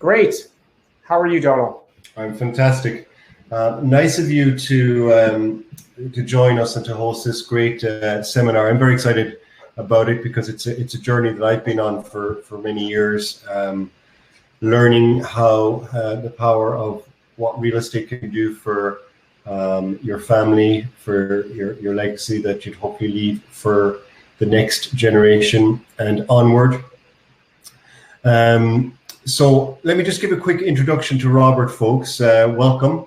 Great. How are you, Donal? I'm fantastic. Nice of you to join us and to host this great seminar. I'm very excited about it because it's a journey that I've been on for many years, learning how the power of what real estate can do for your family, for your legacy that you'd hopefully leave for the next generation and onward. So let me just give a quick introduction to Robert, folks. Welcome.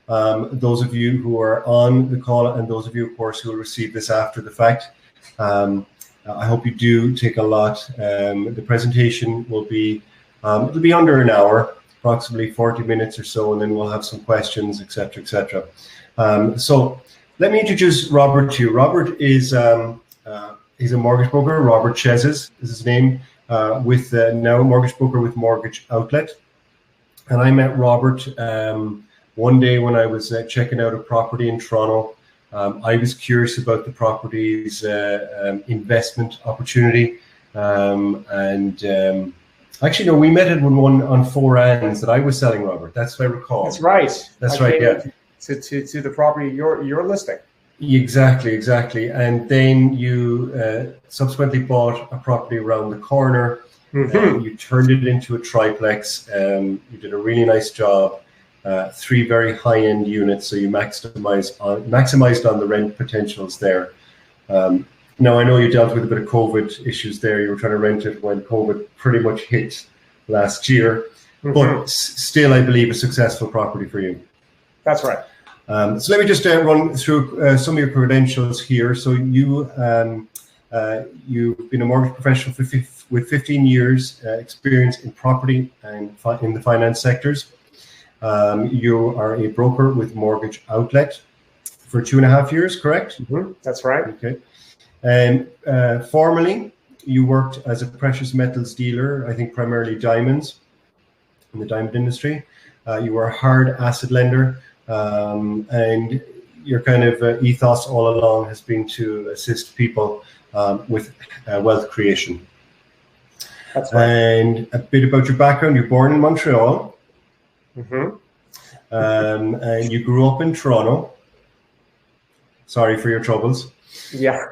Those of you who are on the call and those of you, of course, who will receive this after the fact. I hope you do take a lot. The presentation will be, it'll be under an hour, approximately 40 minutes or so, and then we'll have some questions, etc., etc. So let me introduce Robert to you. Robert is he's a mortgage broker. Robert Chezes is his name. With now a mortgage broker with Mortgage Outlet. And I met Robert one day when I was checking out a property in Toronto. I was curious about the property's investment opportunity. Actually, no, we met at one on 4 Anns that I was selling, Robert. That's what I recall. That's right. That's right, yeah. To the property you're listing. Exactly. And then you subsequently bought a property around the corner. Mm-hmm. You turned it into a triplex. You did a really nice job. 3 very high-end units, so you maximized on the rent potentials there. Now, I know you dealt with a bit of COVID issues there. You were trying to rent it when COVID pretty much hit last year. Mm-hmm. But still, I believe, a successful property for you. That's right. So let me just run through some of your credentials here. So you've been a mortgage professional with 15 years experience in property and in the finance sectors. You are a broker with Mortgage Outlet for 2.5 years, correct? Mm-hmm. That's right. Okay. And formerly, you worked as a precious metals dealer, I think primarily diamonds, in the diamond industry. You were a hard asset lender. And your kind of ethos all along has been to assist people with wealth creation. That's right. And a bit about your background. You're born in Montreal. Mm-hmm. And you grew up in Toronto. Sorry for your troubles. Yeah.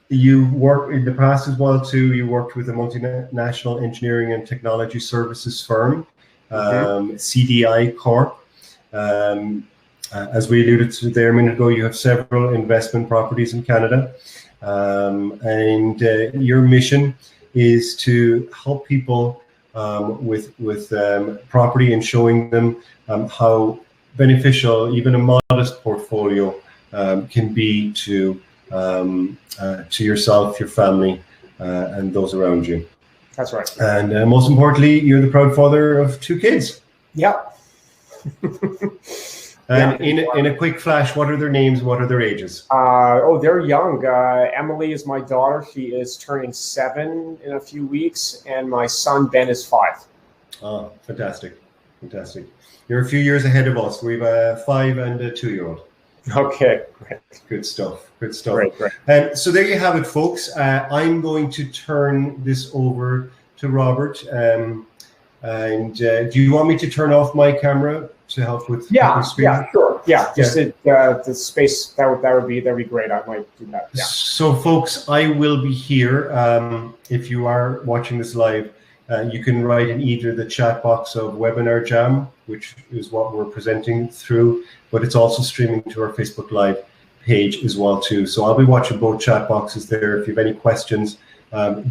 You worked in the past as well too. You worked with a multinational engineering and technology services firm, CDI Corp. As we alluded to there a minute ago, you have several investment properties in Canada, and your mission is to help people with property and showing them how beneficial even a modest portfolio can be to yourself, your family, and those around you. That's right. And most importantly, you're the proud father of 2 kids. Yeah. And in a quick flash, what are their names? What are their ages? They're young. Emily is my daughter. She is turning 7 in a few weeks, and my son Ben is 5. Oh, fantastic! You're a few years ahead of us. We've a 5 and a 2-year-old. Okay, great. Good stuff. Great. So there you have it, folks. I'm going to turn this over to Robert. And do you want me to turn off my camera to help with? Yeah, sure. Yeah, just the space that'd be great. I might do that. Yeah. So, folks, I will be here. If you are watching this live, you can write in either the chat box of Webinar Jam, which is what we're presenting through, but it's also streaming to our Facebook Live page as well too. So I'll be watching both chat boxes there. If you have any questions,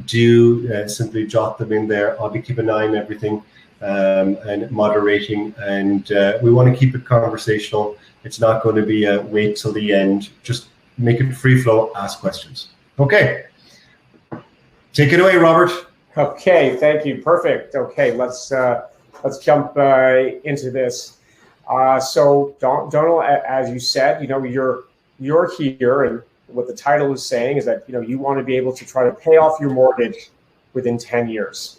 do simply jot them in there. I'll be keeping an eye on everything and moderating, and we want to keep it conversational. It's not going to be a wait till the end. Just make it free flow, ask questions. Okay, take it away, Robert. Okay, thank you. Perfect. Okay, let's jump into this. So Donal, as you said, you're here, and what the title is saying is that you want to be able to try to pay off your mortgage within 10 years.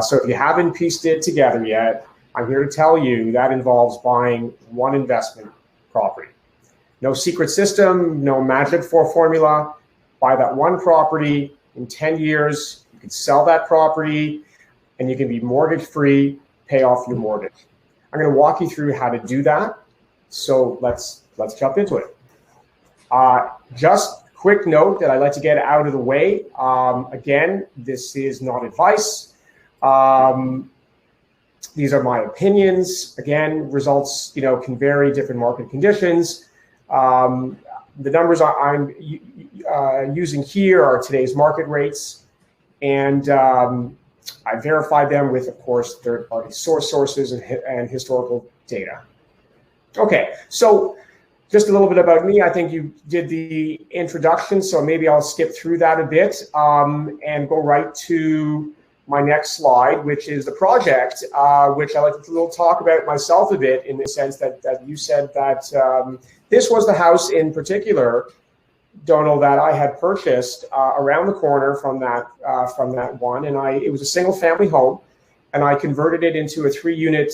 So if you haven't pieced it together yet, I'm here to tell you that involves buying one investment property. No secret system, no magic formula. Buy that one property in 10 years. You can sell that property and you can be mortgage-free, pay off your mortgage. I'm going to walk you through how to do that. So let's jump into it. Just quick note that I'd like to get out of the way. Again, this is not advice. These are my opinions. Again, results, can vary, different market conditions. The numbers I'm using here are today's market rates, and I verified them with, of course, third-party sources and historical data. Okay, so just a little bit about me. I think you did the introduction, so maybe I'll skip through that a bit and go right to my next slide, which is the project, which I like to talk about myself a bit, in the sense that you said that this was the house in particular, Donal, that I had purchased around the corner from that one, and it was a single family home, and I converted it into a 3-unit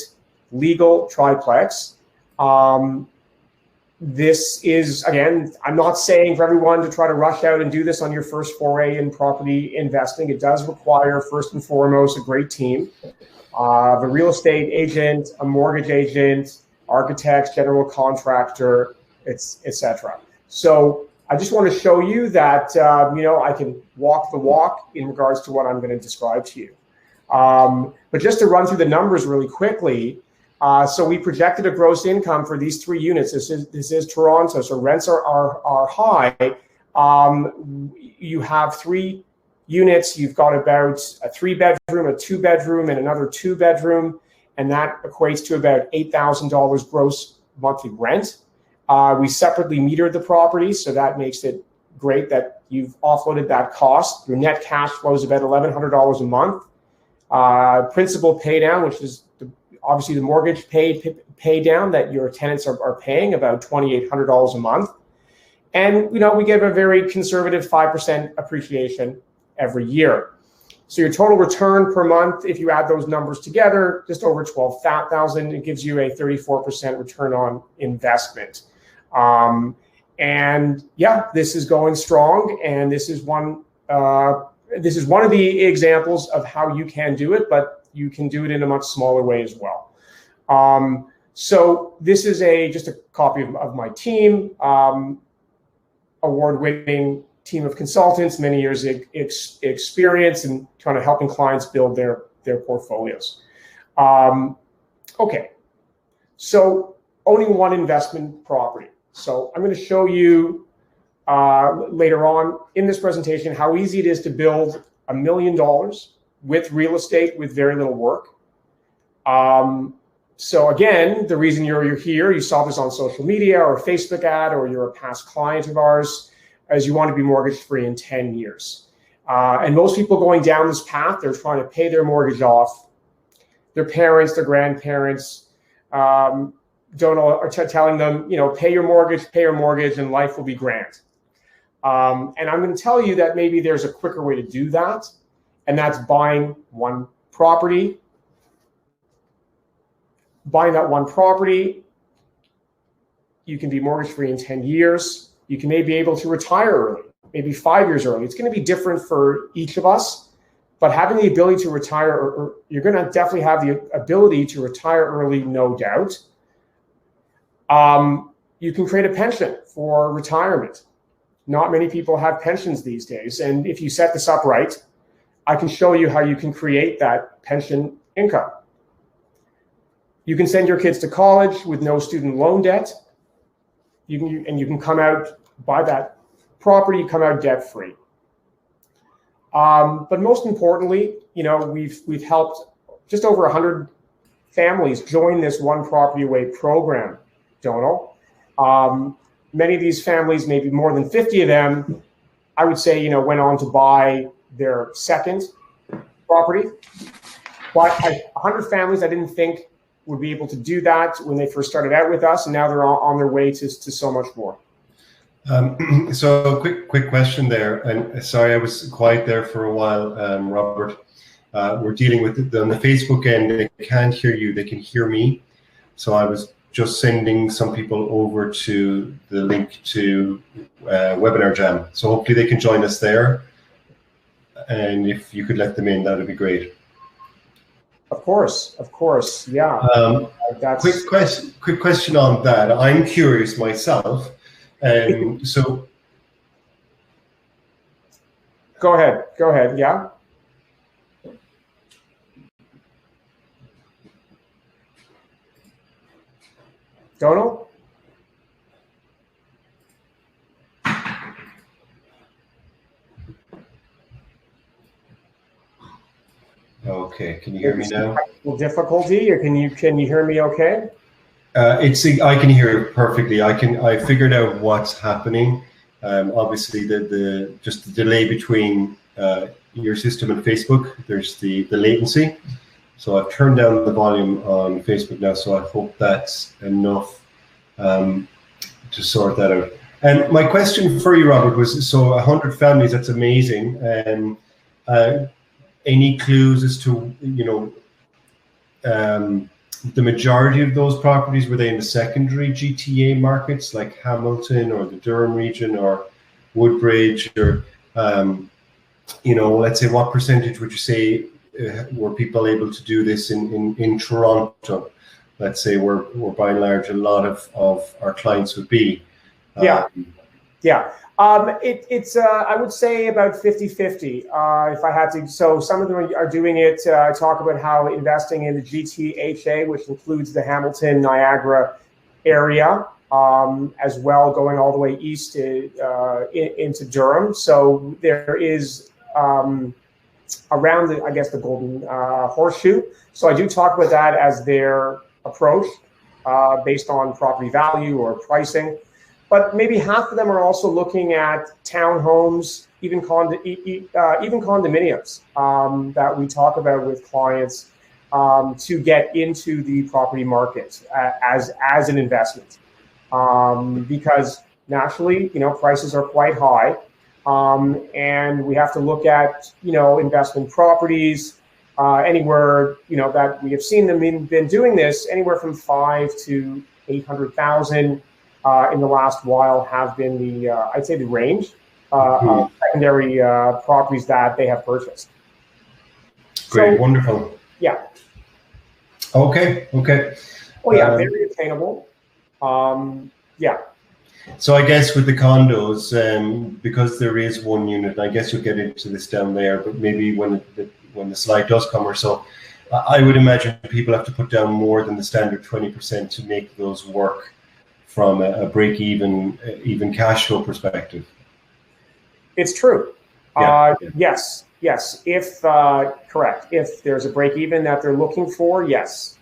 legal triplex. This is, again, I'm not saying for everyone to try to rush out and do this on your first foray in property investing. It does require, first and foremost, a great team, a real estate agent, a mortgage agent, architects, general contractor, etc. So I just want to show you that, I can walk the walk in regards to what I'm going to describe to you. But just to run through the numbers really quickly, so we projected a gross income for these 3 units. This is Toronto, so rents are high. You have 3 units. You've got about a 3-bedroom, a 2-bedroom, and another 2-bedroom, and that equates to about $8,000 gross monthly rent. We separately metered the property, so that makes it great that you've offloaded that cost. Your net cash flow is about $1,100 a month. Principal pay down, which is obviously the mortgage pay down that your tenants are paying, about $2,800 a month. And, we give a very conservative 5% appreciation every year. So your total return per month, if you add those numbers together, just over $12,000, it gives you a 34% return on investment. And yeah, this is going strong, and this is one of the examples of how you can do it, but you can do it in a much smaller way as well. So this is just a copy of my team, award-winning team of consultants, many years experience in kind of helping clients build their portfolios. Okay, so owning one investment property. So I'm going to show you later on in this presentation how easy it is to build $1 million with real estate with very little work. So again, the reason you're here, you saw this on social media or a Facebook ad, or you're a past client of ours, is you want to be mortgage-free in 10 years. And most people going down this path, they're trying to pay their mortgage off. Their parents, their grandparents, Donal are telling them, pay your mortgage, and life will be grand. And I'm going to tell you that maybe there's a quicker way to do that, and that's buying one property. Buying that one property, you can be mortgage-free in 10 years. You can maybe be able to retire early, maybe 5 years early. It's going to be different for each of us, but having the ability to retire, or you're going to definitely have the ability to retire early, no doubt. You can create a pension for retirement. Not many people have pensions these days. And if you set this up right, I can show you how you can create that pension income. You can send your kids to college with no student loan debt. You can come out, buy that property, come out debt free. But most importantly, we've helped just over 100 families join this One Property Away program, Donal. Many of these families, maybe more than 50 of them, I would say, went on to buy their second property. But 100 families I didn't think would be able to do that when they first started out with us, and now they're on their way to so much more. So quick question there, and sorry I was quiet there for a while, Robert. We're dealing with it on the Facebook end. They can't hear you, they can hear me. So I was just sending some people over to the link to Webinar Jam. So hopefully they can join us there. And if you could let them in, that would be great. Of course, yeah. Quick question on that. I'm curious myself. So, go ahead. Yeah. Donal? okay, can you hear me now? Difficulty, or can you hear me okay? I can hear it perfectly. I figured out what's happening. Obviously, just the delay between your system and Facebook. There's the latency. So I've turned down the volume on Facebook now. So I hope that's enough to sort that out. And my question for you, Robert, was: so 100 families. That's amazing. And any clues as to the majority of those properties, were they in the secondary GTA markets like Hamilton or the Durham region or Woodbridge, or let's say what percentage would you say were people able to do this in Toronto? Let's say where by and large a lot of our clients would be. Yeah. It's I would say about 50-50 if I had to. So some of them are doing it. Talk about how investing in the GTHA, which includes the Hamilton, Niagara area, as well, going all the way east into Durham. So there is around the Golden Horseshoe. So I do talk about that as their approach based on property value or pricing. But maybe half of them are also looking at townhomes, even condominiums that we talk about with clients to get into the property market as an investment, because naturally, prices are quite high, and we have to look at investment properties anywhere that we have seen them been doing this anywhere from 5 to 800,000. In the last while have been I'd say the range of secondary properties that they have purchased. Great, so, wonderful. Yeah. Okay. Oh yeah, very attainable. Yeah. So I guess with the condos, because there is one unit, I guess you'll get into this down there, but maybe when the slide does come or so, I would imagine people have to put down more than the standard 20% to make those work from a break-even cash flow perspective. It's true. Yeah. Yes. If correct. If there's a break-even that they're looking for, yes,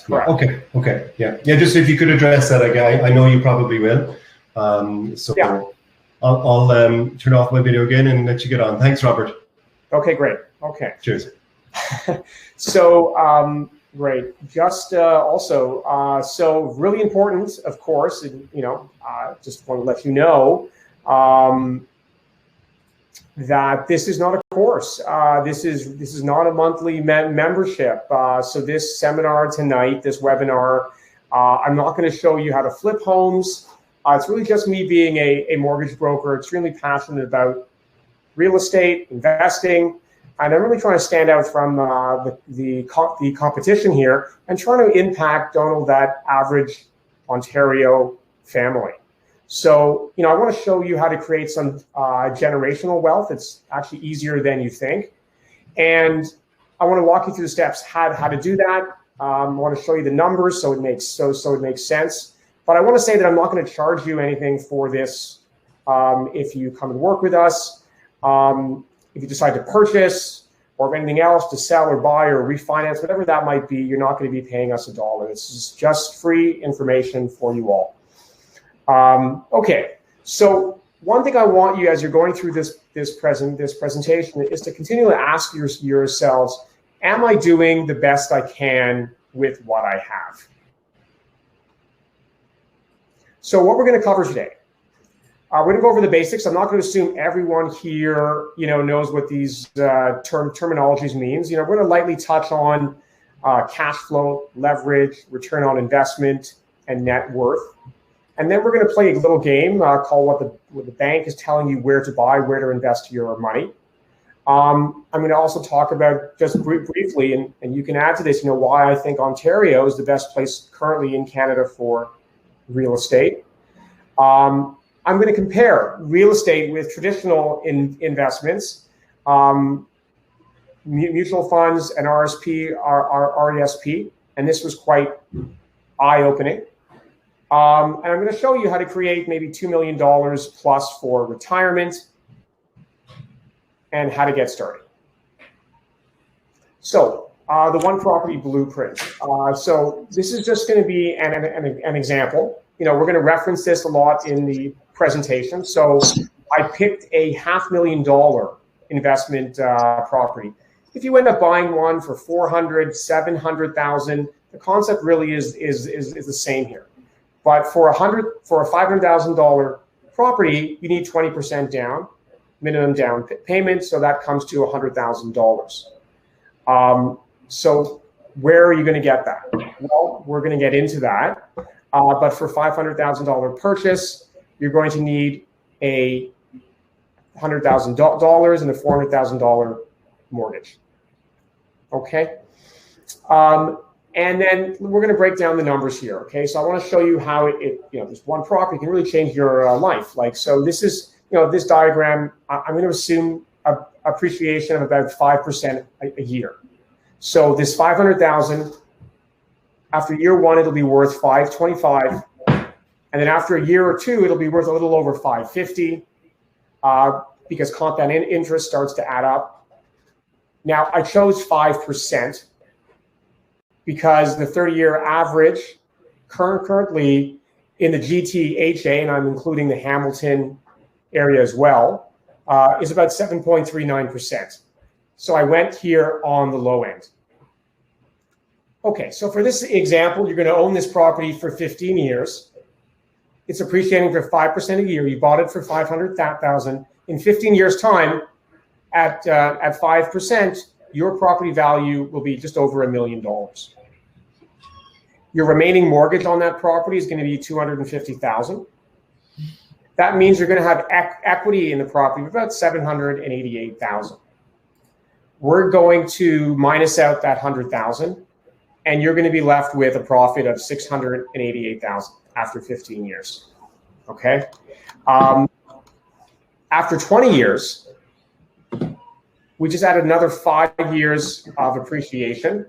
correct. Okay. Yeah. Just if you could address that again. I know you probably will. Yeah. I'll turn off my video again and let you get on. Thanks, Robert. Okay, great. Okay. Cheers. So. Great. Just also, so really important, of course, and just want to let you know that this is not a course. This is not a monthly membership. So this seminar tonight, this webinar, I'm not going to show you how to flip homes. It's really just me being a mortgage broker, extremely passionate about real estate, investing. And I'm really trying to stand out from the competition here and trying to impact, Donal, that average Ontario family. So, I want to show you how to create some generational wealth. It's actually easier than you think. And I want to walk you through the steps, how to do that. I want to show you the numbers so it makes sense. But I want to say that I'm not going to charge you anything for this if you come and work with us. If you decide to purchase or anything else, to sell or buy or refinance, whatever that might be, you're not going to be paying us $1. This is just free information for you all. Okay, so one thing I want you, as you're going through this presentation, is to continually ask yourselves, am I doing the best I can with what I have? So what we're going to cover today. We're going to go over the basics. I'm not going to assume everyone here, knows what these terminologies means. We're going to lightly touch on cash flow, leverage, return on investment, and net worth. And then we're going to play a little game called what the bank is telling you where to buy, where to invest your money. I'm going to also talk about just briefly, and you can add to this, why I think Ontario is the best place currently in Canada for real estate. I'm going to compare real estate with traditional investments, mutual funds and RESP, and this was quite eye-opening. And I'm going to show you how to create maybe $2 million plus for retirement and how to get started. So the one property blueprint. So this is just going to be an example. We're going to reference this a lot in the presentation. So I picked a $500,000 investment property. If you end up buying one for $400,000, $700,000, the concept really is the same here. But for a $500,000 property, you need 20% down, minimum down payment. So that comes to $100,000. So where are you going to get that? Well, we're going to get into that. But for $500,000 purchase, you're going to need a $100,000 and a $400,000 mortgage. Okay. And then we're going to break down the numbers here. Okay. So I want to show you how this one property can really change your life. So this is, this diagram, I'm going to assume appreciation of about 5% a year. So this 500,000, after year one, it'll be worth 525. And then after a year or two, it'll be worth a little over 550 because compound interest starts to add up. Now, I chose 5% because the 30-year average currently in the GTHA, and I'm including the Hamilton area as well, is about 7.39%. So I went here on the low end. Okay, so for this example, you're going to own this property for 15 years. It's appreciating for 5% a year. You bought it for $500,000. In 15 years' time, at 5%, your property value will be just over $1 million. Your remaining mortgage on that property is going to be $250,000. That means you're going to have equity in the property of about $788,000. We're going to minus out that $100,000, and you're going to be left with a profit of $688,000 after 15 years. Okay. After 20 years, we just added another 5 years of appreciation,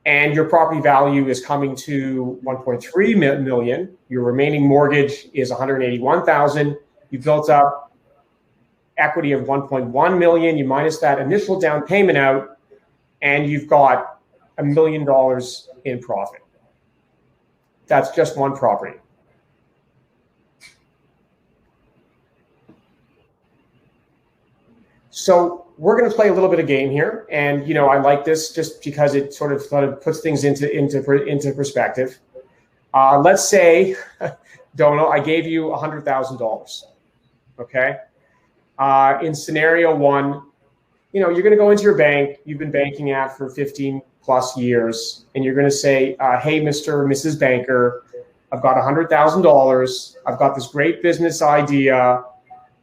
and your property value is coming to $1.3 million. Your remaining mortgage is $181,000. You built up equity of $1.1 million. You minus that initial down payment out, and you've got $1 million in profit. That's just one property. So we're going to play a little bit of game here, and I like this just because it sort of puts things into perspective. Let's say, Donal, I gave you $100,000. Okay. In scenario one, you're going to go into your bank you've been banking at for 15 plus years, and you're going to say, hey, Mr. or Mrs. Banker, I've got $100,000. I've got this great business idea.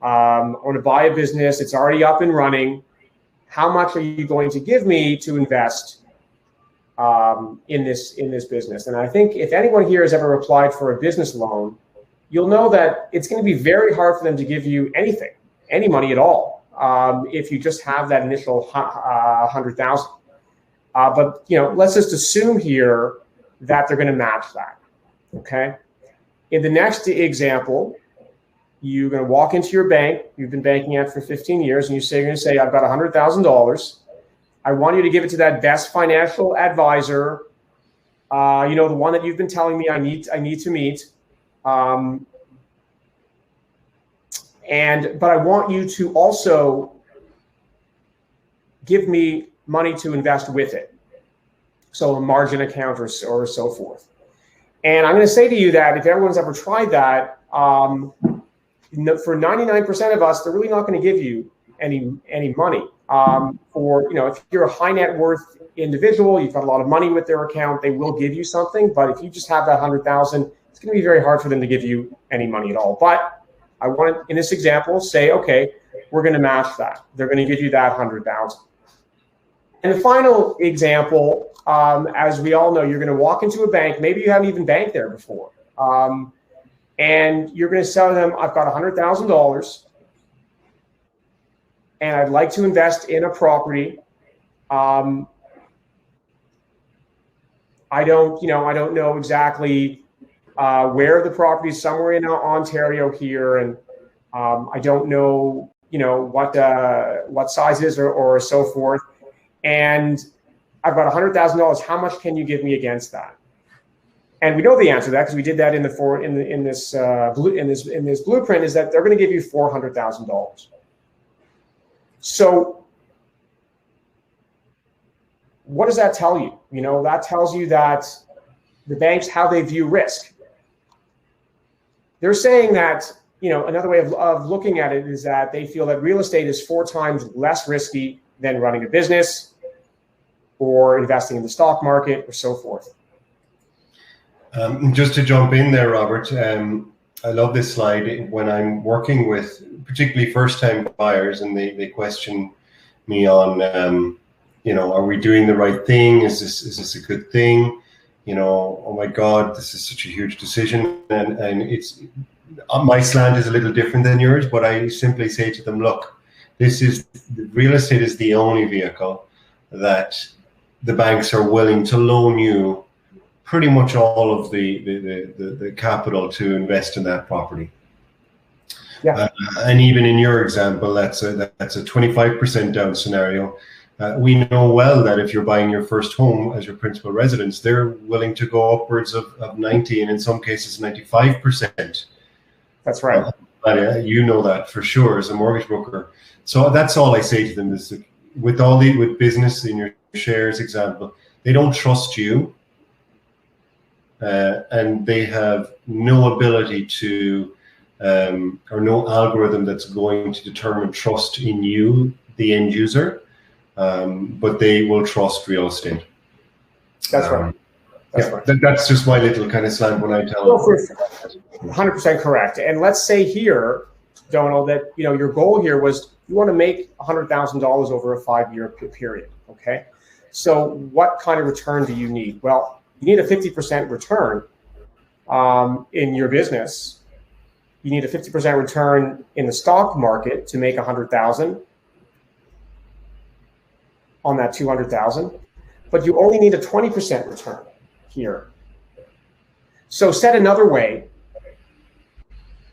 I want to buy a business. It's already up and running. How much are you going to give me to invest in this business? And I think if anyone here has ever applied for a business loan, you'll know that it's going to be very hard for them to give you anything, any money at all, if you just have that initial $100,000. But let's just assume here that they're going to match that. Okay. In the next example, you're going to walk into your bank you've been banking at for 15 years, and you're going to say, I've got $100,000. I want you to give it to that best financial advisor, the one that you've been telling me I need to meet. But I want you to also give me money to invest with it. So a margin account or so forth. And I'm going to say to you that if everyone's ever tried that, for 99% of us, they're really not going to give you any money. If you're a high net worth individual, you've got a lot of money with their account, they will give you something. But if you just have that $100,000, it's going to be very hard for them to give you any money at all. But I want to, in this example, say, okay, we're going to match that. They're going to give you that 100,000. And the final example, as we all know, you're going to walk into a bank. Maybe you haven't even banked there before, and you're going to tell them, "I've got $100,000, and I'd like to invest in a property. I don't know exactly where the property is, somewhere in Ontario here, and I don't know, what size is or so forth. And I've got $100,000. How much can you give me against that?" And we know the answer to that because we did that in this blueprint. Is that they're going to give you $400,000. So what does that tell you? That tells you that the banks, how they view risk. They're saying that, another way of looking at it is that they feel that real estate is 4 times less risky than running a business or investing in the stock market or so forth. Just to jump in there, Robert, I love this slide. When I'm working with particularly first-time buyers and they question me on, are we doing the right thing? Is this a good thing? Oh my God, this is such a huge decision. And it's my slant is a little different than yours, but I simply say to them, look, real estate is the only vehicle that the banks are willing to loan you pretty much all of the capital to invest in that property. Yeah. And even in your example, that's a 25% down scenario. We know well that if you're buying your first home as your principal residence, they're willing to go upwards of 90 and in some cases 95%. That's right. You know that for sure as a mortgage broker. So that's all I say to them is that with business in your shares example, they don't trust you, and they have no ability to or no algorithm that's going to determine trust in you, the end user. But they will trust real estate. That's right. Right. That's just my little kind of slant when I tell them. 100% correct. And let's say here, Donal, that your goal here was you want to make $100,000 over a 5-year period. Okay. So what kind of return do you need? Well, you need a 50% return in your business. You need a 50% return in the stock market to make 100,000 on that 200,000, but you only need a 20% return here. So said another way,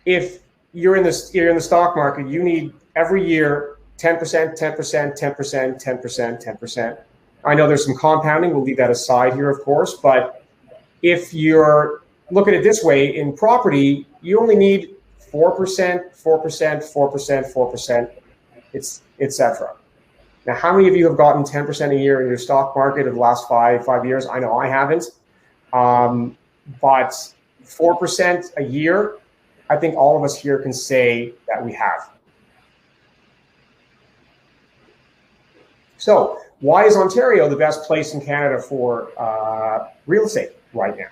if you're in the stock market, you need every year 10%, 10%, 10%, 10%, 10%. I know there's some compounding. We'll leave that aside here, of course. But if you're looking at it this way, in property, you only need 4%, 4%, 4%, 4%, etc. Now, how many of you have gotten 10% a year in your stock market of the last five years? I know I haven't. But 4% a year, I think all of us here can say that we have. So why is Ontario the best place in Canada for real estate right now?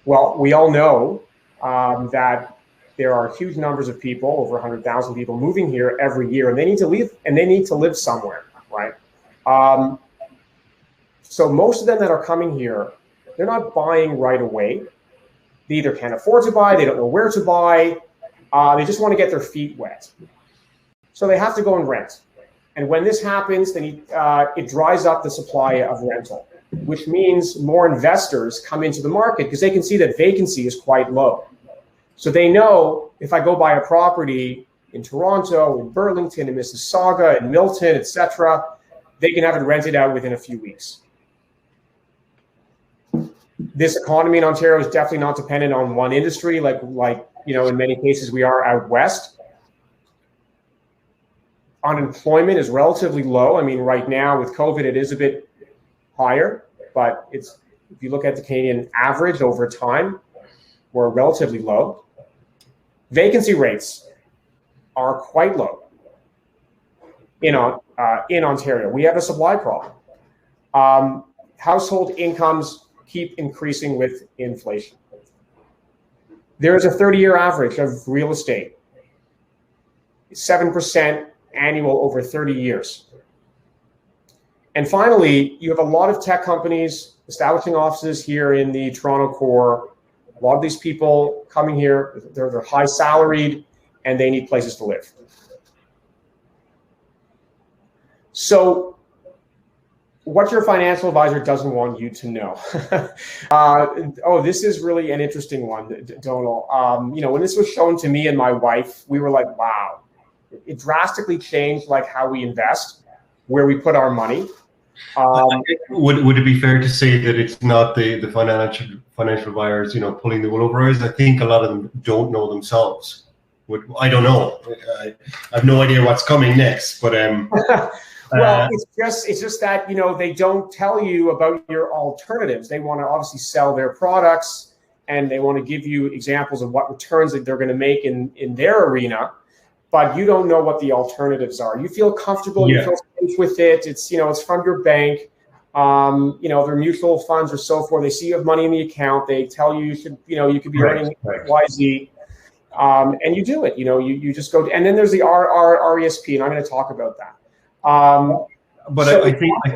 Well, we all know that there are huge numbers of people, over 100,000 people moving here every year, and they need to leave, and they need to live somewhere, right? So most of them that are coming here, they're not buying right away. They either can't afford to buy, they don't know where to buy, they just want to get their feet wet. So they have to go and rent. And when this happens, then it dries up the supply of rental, which means more investors come into the market because they can see that vacancy is quite low. So they know if I go buy a property in Toronto, in Burlington, in Mississauga, in Milton, etc., they can have it rented out within a few weeks. This economy in Ontario is definitely not dependent on one industry, like in many cases we are out west. Unemployment is relatively low. I mean, right now with COVID, it is a bit higher, but if you look at the Canadian average over time, we're relatively low. Vacancy rates are quite low in Ontario. We have a supply problem. Household incomes keep increasing with inflation. There is a 30-year average of real estate 7% annual over 30 years. And finally, you have a lot of tech companies establishing offices here in the Toronto core. A lot of these people coming here, they're high salaried and they need places to live. So what your financial advisor doesn't want you to know. This is really an interesting one, Donal. When this was shown to me and my wife, we were like, wow, it drastically changed like how we invest, where we put our money. Would it be fair to say that it's not the financial advisors, pulling the wool over eyes? I think a lot of them don't know themselves. I don't know. I have no idea what's coming next, but well, it's just that they don't tell you about your alternatives. They want to obviously sell their products, and they want to give you examples of what returns that they're going to make in their arena. But you don't know what the alternatives are. You feel comfortable, you feel safe with it. It's from your bank. Their mutual funds or so forth. They see you have money in the account. They tell you you could be earning YZ, and you do it. You just go. And then there's the RESP, and I'm going to talk about that. I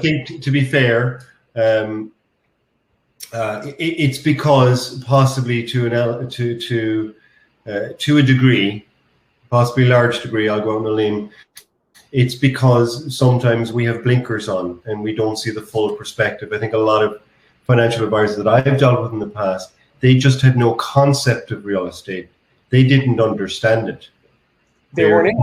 think to be fair, it's because possibly to a degree. Possibly a large degree, I'll go on a limb. It's because sometimes we have blinkers on and we don't see the full perspective. I think a lot of financial advisors that I've dealt with in the past, they just had no concept of real estate. They didn't understand it. They weren't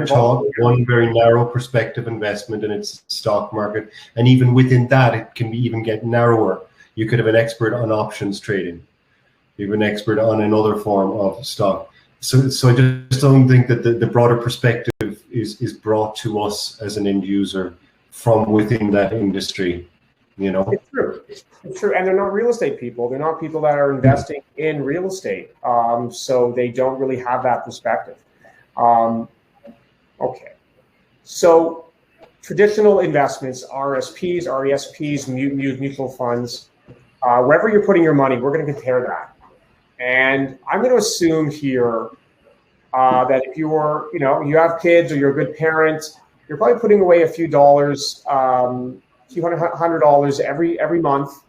taught one very narrow perspective investment, and it's the stock market. And even within that, it can even get narrower. You could have an expert on options trading. You have an expert on another form of stock. So I just don't think that the broader perspective is brought to us as an end user from within that industry. It's true. It's true. And they're not real estate people. They're not people that are investing in real estate. So they don't really have that perspective. Okay. So traditional investments, RSPs, RESPs, mutual funds, wherever you're putting your money, we're going to compare that. And I'm going to assume here that if you have kids or you're a good parent, you're probably putting away a few dollars, few $100 every month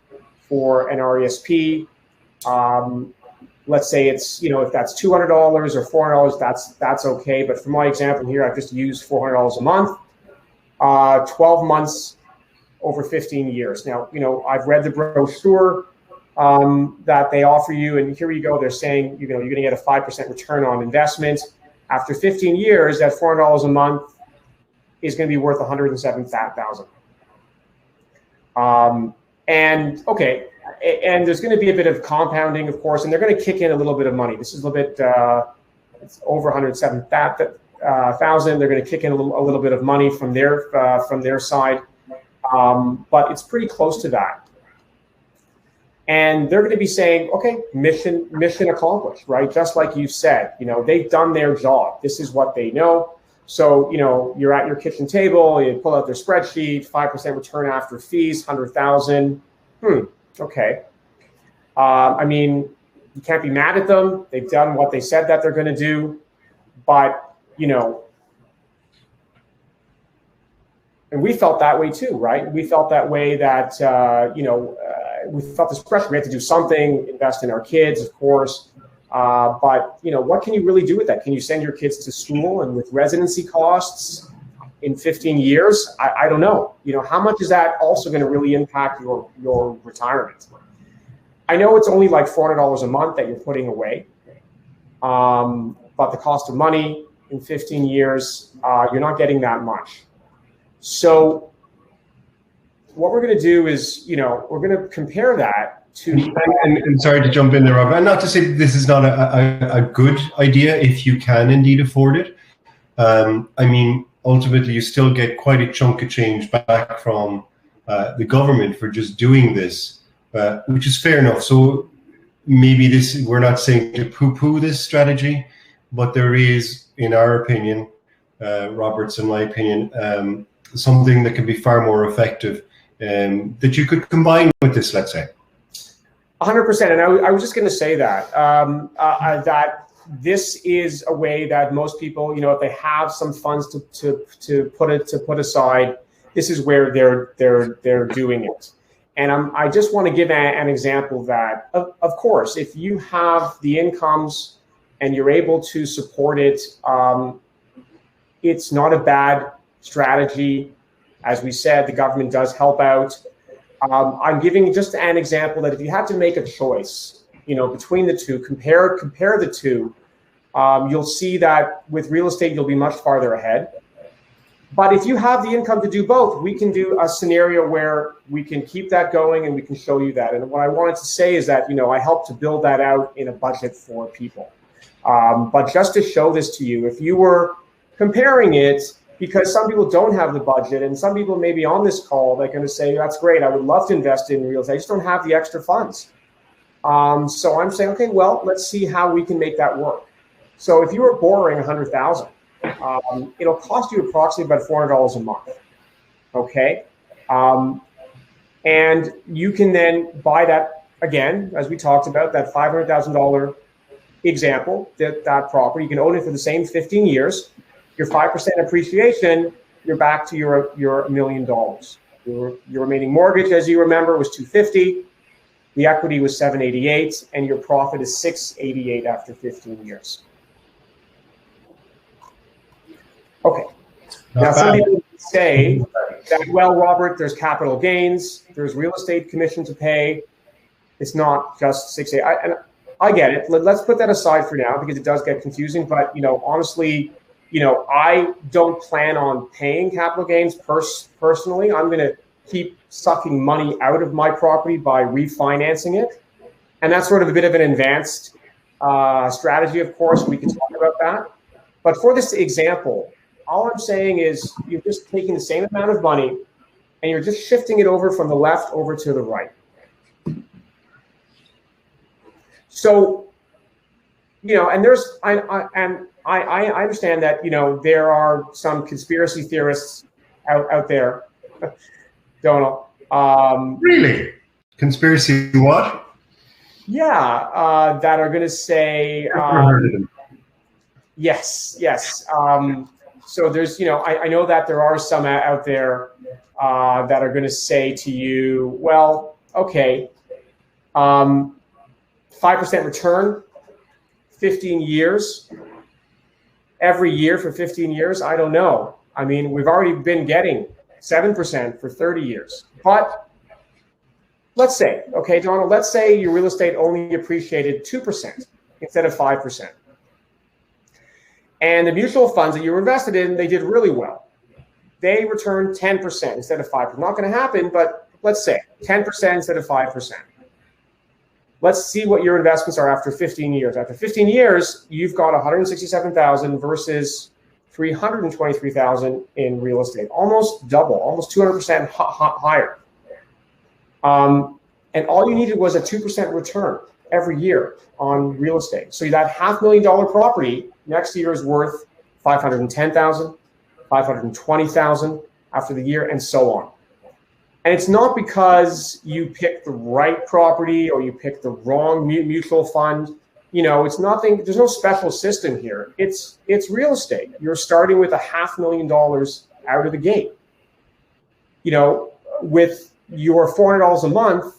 for an RESP. Let's say it's if that's $200 or $400, that's okay. But for my example here, I've just used $400 a month, 12 months over 15 years. Now I've read the brochure that they offer you, and here you go. They're saying you're going to get a 5% return on investment. After 15 years, that $400 a month is going to be worth $107,000. And there's going to be a bit of compounding, of course, and they're going to kick in a little bit of money. This is a little bit, it's over $107,000. They're going to kick in a little bit of money from their side, but it's pretty close to that. And they're going to be saying, okay, mission accomplished, right? Just like you said, they've done their job. This is what they know. So, you're at your kitchen table, you pull out their spreadsheet, 5% return after fees, 100,000. Okay. You can't be mad at them. They've done what they said that they're going to do. But, and we felt that way too, right? We felt that way that, we felt this pressure. We had to do something, invest in our kids, of course. But what can you really do with that? Can you send your kids to school and with residency costs in 15 years? I don't know. How much is that also going to really impact your retirement? I know it's only like $400 a month that you're putting away. But the cost of money in 15 years, you're not getting that much. So what we're going to do is, we're going to compare that to. And sorry to jump in there, Rob. And not to say that this is not a good idea if you can indeed afford it. Ultimately, you still get quite a chunk of change back from the government for just doing this, which is fair enough. So maybe we're not saying to poo-poo this strategy, but there is, in our opinion, Robert's in my opinion, something that can be far more effective that you could combine with this, let's say. 100%. And I was just going to say that, that this is a way that most people, if they have some funds to put aside, this is where they're doing it. And I just want to give an example that, of course, if you have the incomes and you're able to support it, it's not a bad strategy. As we said, the government does help out. I'm giving just an example that if you had to make a choice, between the two, compare the two, you'll see that with real estate, you'll be much farther ahead. But if you have the income to do both, we can do a scenario where we can keep that going and we can show you that. And what I wanted to say is that, I helped to build that out in a budget for people. But just to show this to you, if you were comparing it, because some people don't have the budget and some people maybe on this call, they're going to say, that's great, I would love to invest in real estate, I just don't have the extra funds. So I'm saying, okay, well, let's see how we can make that work. So if you were borrowing $100,000, it'll cost you approximately about $400 a month, okay? And you can then buy that, again, as we talked about, that $500,000 example, that property. You can own it for the same 15 years. Your 5% appreciation, you're back to your $1 million. Your remaining mortgage, as you remember, was $250. The equity was $788, and your profit is $688 after 15 years. Okay. Now, some people say that, well, Robert, there's capital gains, there's real estate commission to pay. It's not just $688. And I get it. Let's put that aside for now because it does get confusing. But, honestly, I don't plan on paying capital gains personally. I'm going to keep sucking money out of my property by refinancing it. And that's sort of a bit of an advanced strategy, of course. We can talk about that. But for this example, all I'm saying is you're just taking the same amount of money and you're just shifting it over from the left over to the right. So, and there's, I understand that, there are some conspiracy theorists out there, Donal. Really? Conspiracy what? Yeah, that are going to say, yes. So there's, I know that there are some out there that are going to say to you, well, okay, 5% return, 15 years, every year for 15 years. I don't know. I mean, we've already been getting 7% for 30 years. But let's say, okay, Donald, let's say your real estate only appreciated 2% instead of 5%. And the mutual funds that you were invested in, they did really well. They returned 10% instead of 5%. Not going to happen, but let's say 10% instead of 5%. Let's see what your investments are after 15 years. After 15 years, you've got $167,000 versus $323,000 in real estate. Almost double, almost 200% higher. And all you needed was a 2% return every year on real estate. So that $500,000 property next year is worth $510,000, $520,000 after the year, and so on. And it's not because you picked the right property or you picked the wrong mutual fund. It's nothing. There's no special system here. It's real estate. You're starting with $500,000 out of the gate. With your $400 a month,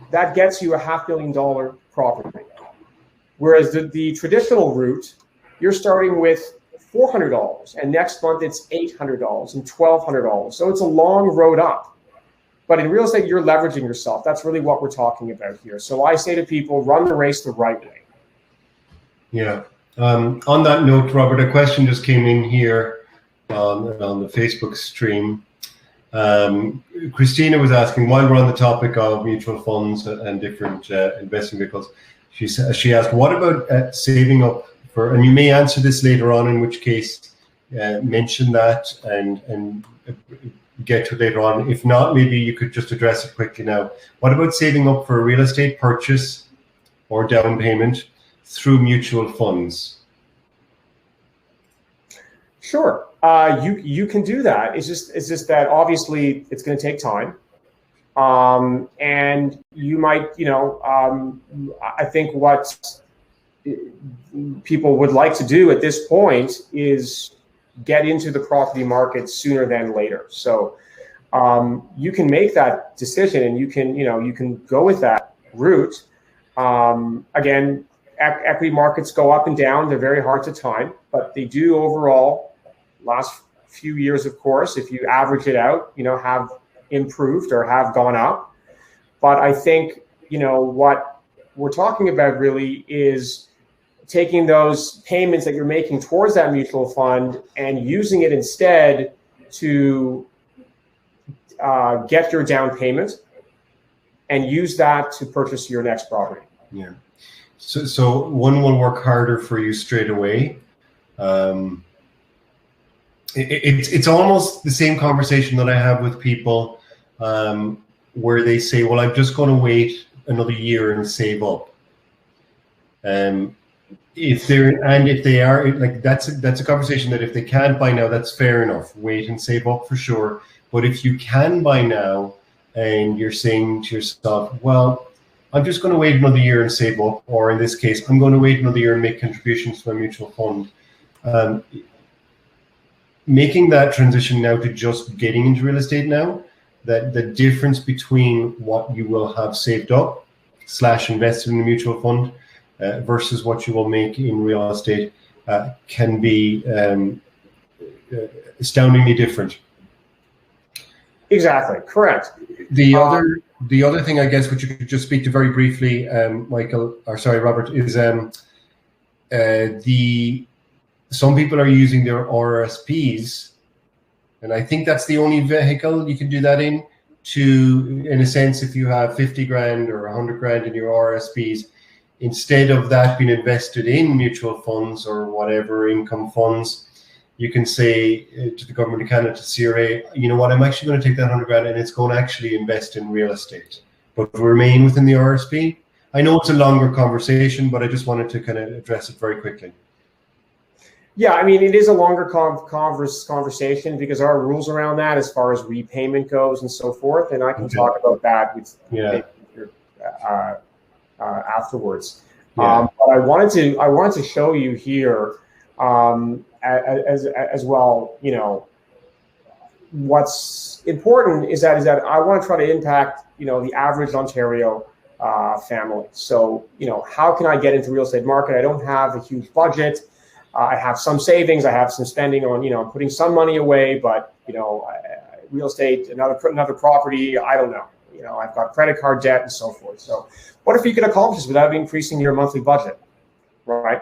that gets you a $500,000 property. Whereas the traditional route, you're starting with $400, and next month it's $800 and $1,200. So it's a long road up. But in real estate, you're leveraging yourself. That's really what we're talking about here. So I say to people, run the race the right way. Yeah. On that note, Robert, a question just came in here on the Facebook stream. Christina was asking, while we're on the topic of mutual funds and different investing vehicles, she asked, what about saving up for, and you may answer this later on, in which case mention that and get to it later on. If not, maybe you could just address it quickly now. What about saving up for a real estate purchase or down payment through mutual funds? Sure, you can do that. It's just that obviously it's going to take time, and you might, I think what people would like to do at this point is get into the property market sooner than later. So you can make that decision, and you can go with that route. Again, equity markets go up and down. They're very hard to time, but they do overall, last few years, of course, if you average it out, have improved or have gone up. But I think, what we're talking about really is taking those payments that you're making towards that mutual fund and using it instead to get your down payment and use that to purchase your next property. Yeah. So one will work harder for you straight away. It's almost the same conversation that I have with people where they say, well, I'm just going to wait another year and save up. If they are, like, that's a conversation that if they can't buy now, that's fair enough. Wait and save up for sure. But if you can buy now and you're saying to yourself, well, I'm just going to wait another year and save up, or in this case, I'm going to wait another year and make contributions to my mutual fund. Making that transition now to just getting into real estate now, that the difference between what you will have saved up / invested in a mutual fund versus what you will make in real estate can be astoundingly different. Exactly, correct. The other thing, I guess, which you could just speak to very briefly, Robert, is some people are using their RRSPs, and I think that's the only vehicle you can do that in. In a sense, if you have 50 grand or 100 grand in your RRSPs, instead of that being invested in mutual funds or whatever income funds, you can say to the government of Canada, to CRA, you know what, I'm actually going to take that 100 grand and it's going to actually invest in real estate, but remain within the RRSP. I know it's a longer conversation, but I just wanted to kind of address it very quickly. Yeah, I mean, it is a longer conversation because our rules around that, as far as repayment goes and so forth, and I can talk about that with afterwards. Yeah. But I wanted to show you here as well. What's important is that I want to try to impact the average Ontario family. So how can I get into the real estate market? I don't have a huge budget. I have some savings. I have some spending on, putting some money away, but, real estate, another property, I don't know. I've got credit card debt and so forth. So what if you could accomplish this without increasing your monthly budget, right?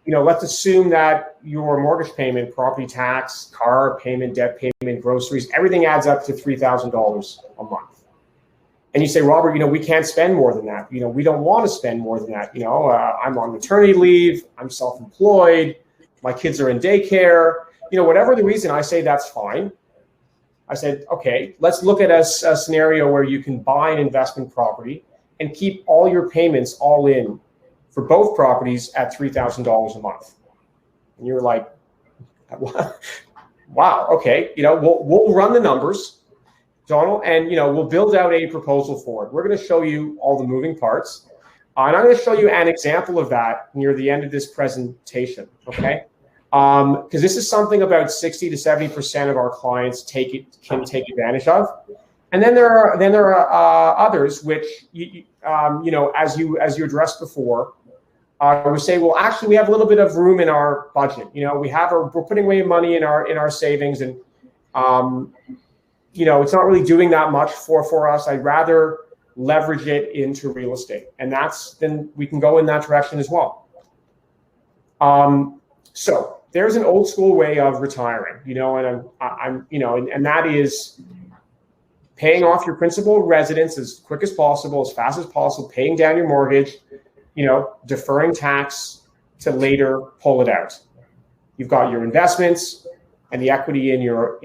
Let's assume that your mortgage payment, property tax, car payment, debt payment, groceries, everything adds up to $3,000 a month. And you say, Robert, we can't spend more than that. We don't want to spend more than that. I'm on maternity leave. I'm self-employed. My kids are in daycare. Whatever the reason, I say that's fine. I said, okay, let's look at a scenario where you can buy an investment property and keep all your payments all in for both properties at $3,000 a month. And you're like, wow, okay. We'll run the numbers, Donal, and we'll build out a proposal for it. We're going to show you all the moving parts, and I'm going to show you an example of that near the end of this presentation. Okay, because this is something about 60 to 70% of our clients can take advantage of, and then there are others which as you addressed before. I would say, well, actually, we have a little bit of room in our budget. We're putting away money in our savings, and it's not really doing that much for us. I'd rather leverage it into real estate, and then we can go in that direction as well. So there's an old school way of retiring, and that is paying off your principal residence as quick as possible, as fast as possible, paying down your mortgage, deferring tax to later pull it out. You've got your investments and the equity in your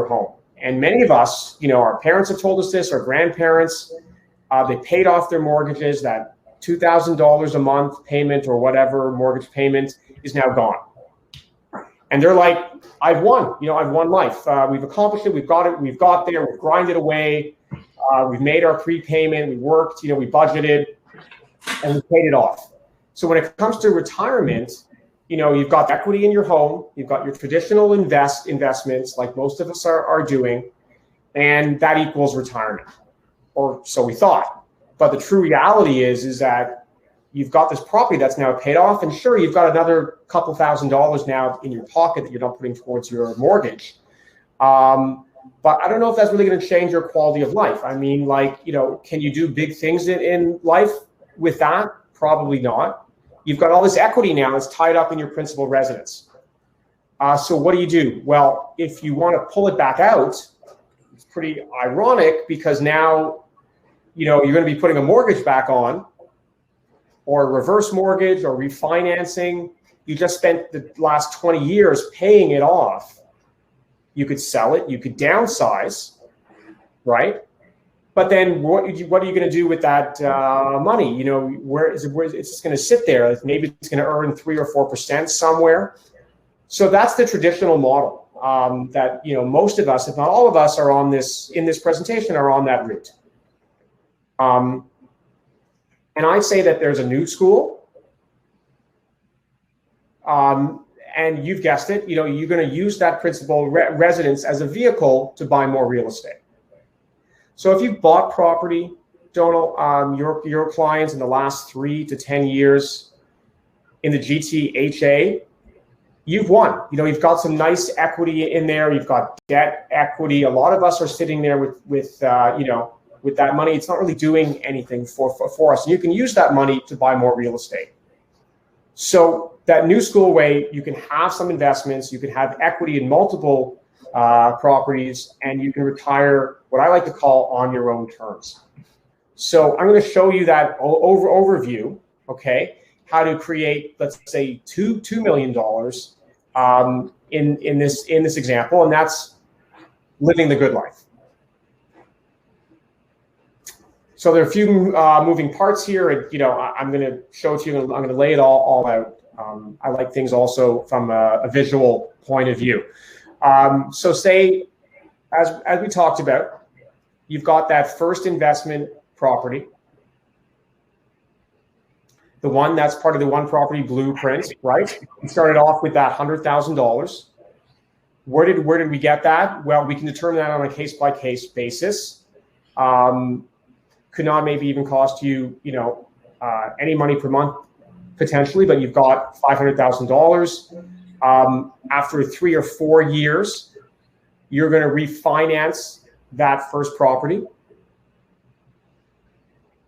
home. And many of us, our parents have told us this, our grandparents, they paid off their mortgages. That $2,000 a month payment or whatever mortgage payment is now gone. And they're like, I've won, I've won life. We've accomplished it. We've got it. We've got there. We've grinded away. We've made our prepayment. We worked, we budgeted. and we paid it off. So when it comes to retirement, you've got equity in your home, you've got your traditional investments like most of us are doing, and that equals retirement, or so we thought. But the true reality is that you've got this property that's now paid off, and sure, you've got another couple $1,000s now in your pocket that you're not putting towards your mortgage. But I don't know if that's really going to change your quality of life. I mean, can you do big things in life with that? Probably not. You've got all this equity now that's tied up in your principal residence. So what do? Well, if you want to pull it back out, it's pretty ironic because now, you're going to be putting a mortgage back on, or a reverse mortgage, or refinancing. You just spent the last 20 years paying it off. You could sell it, you could downsize, right? But then what are you going to do with that money? Where it's just going to sit there? Maybe it's going to earn 3 or 4% somewhere. So that's the traditional model that most of us, if not all of us, are on this in this presentation are on that route. And I say that there's a new school. And you've guessed it, you're going to use that principal residence as a vehicle to buy more real estate. So if you've bought property, Donal, your clients in the last 3 to 10 years in the GTHA, you've won. You've got some nice equity in there. You've got debt equity. A lot of us are sitting there with that money. It's not really doing anything for us. And you can use that money to buy more real estate. So that new school way, you can have some investments, you can have equity in multiple properties, and you can retire what I like to call on your own terms. So I'm going to show you that overview, okay, how to create, let's say, $2 million in this example, and that's living the good life. So there are a few moving parts here, and I'm going to show it to you. I'm going to lay it all out. I like things also from a visual point of view. So say, as we talked about, you've got that first investment property, the one that's part of the one property blueprint, right? We started off with that $100,000. Where did we get that? Well, we can determine that on a case-by-case basis. Could not maybe even cost you, any money per month potentially, but you've got $500,000. After 3 or 4 years, you're going to refinance that first property.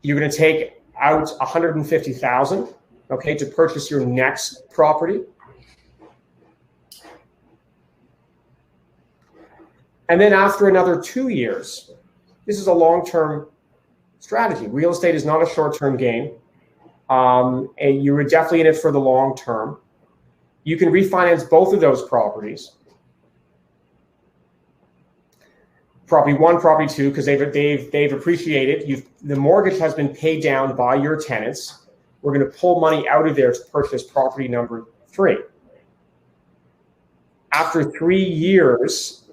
You're going to take out $150,000, okay, to purchase your next property. And then after another 2 years, this is a long-term strategy. Real estate is not a short-term game. And you're definitely in it for the long term. You can refinance both of those properties. Property 1, property 2, because they've appreciated. The mortgage has been paid down by your tenants. We're going to pull money out of there to purchase property number 3. After 3 years,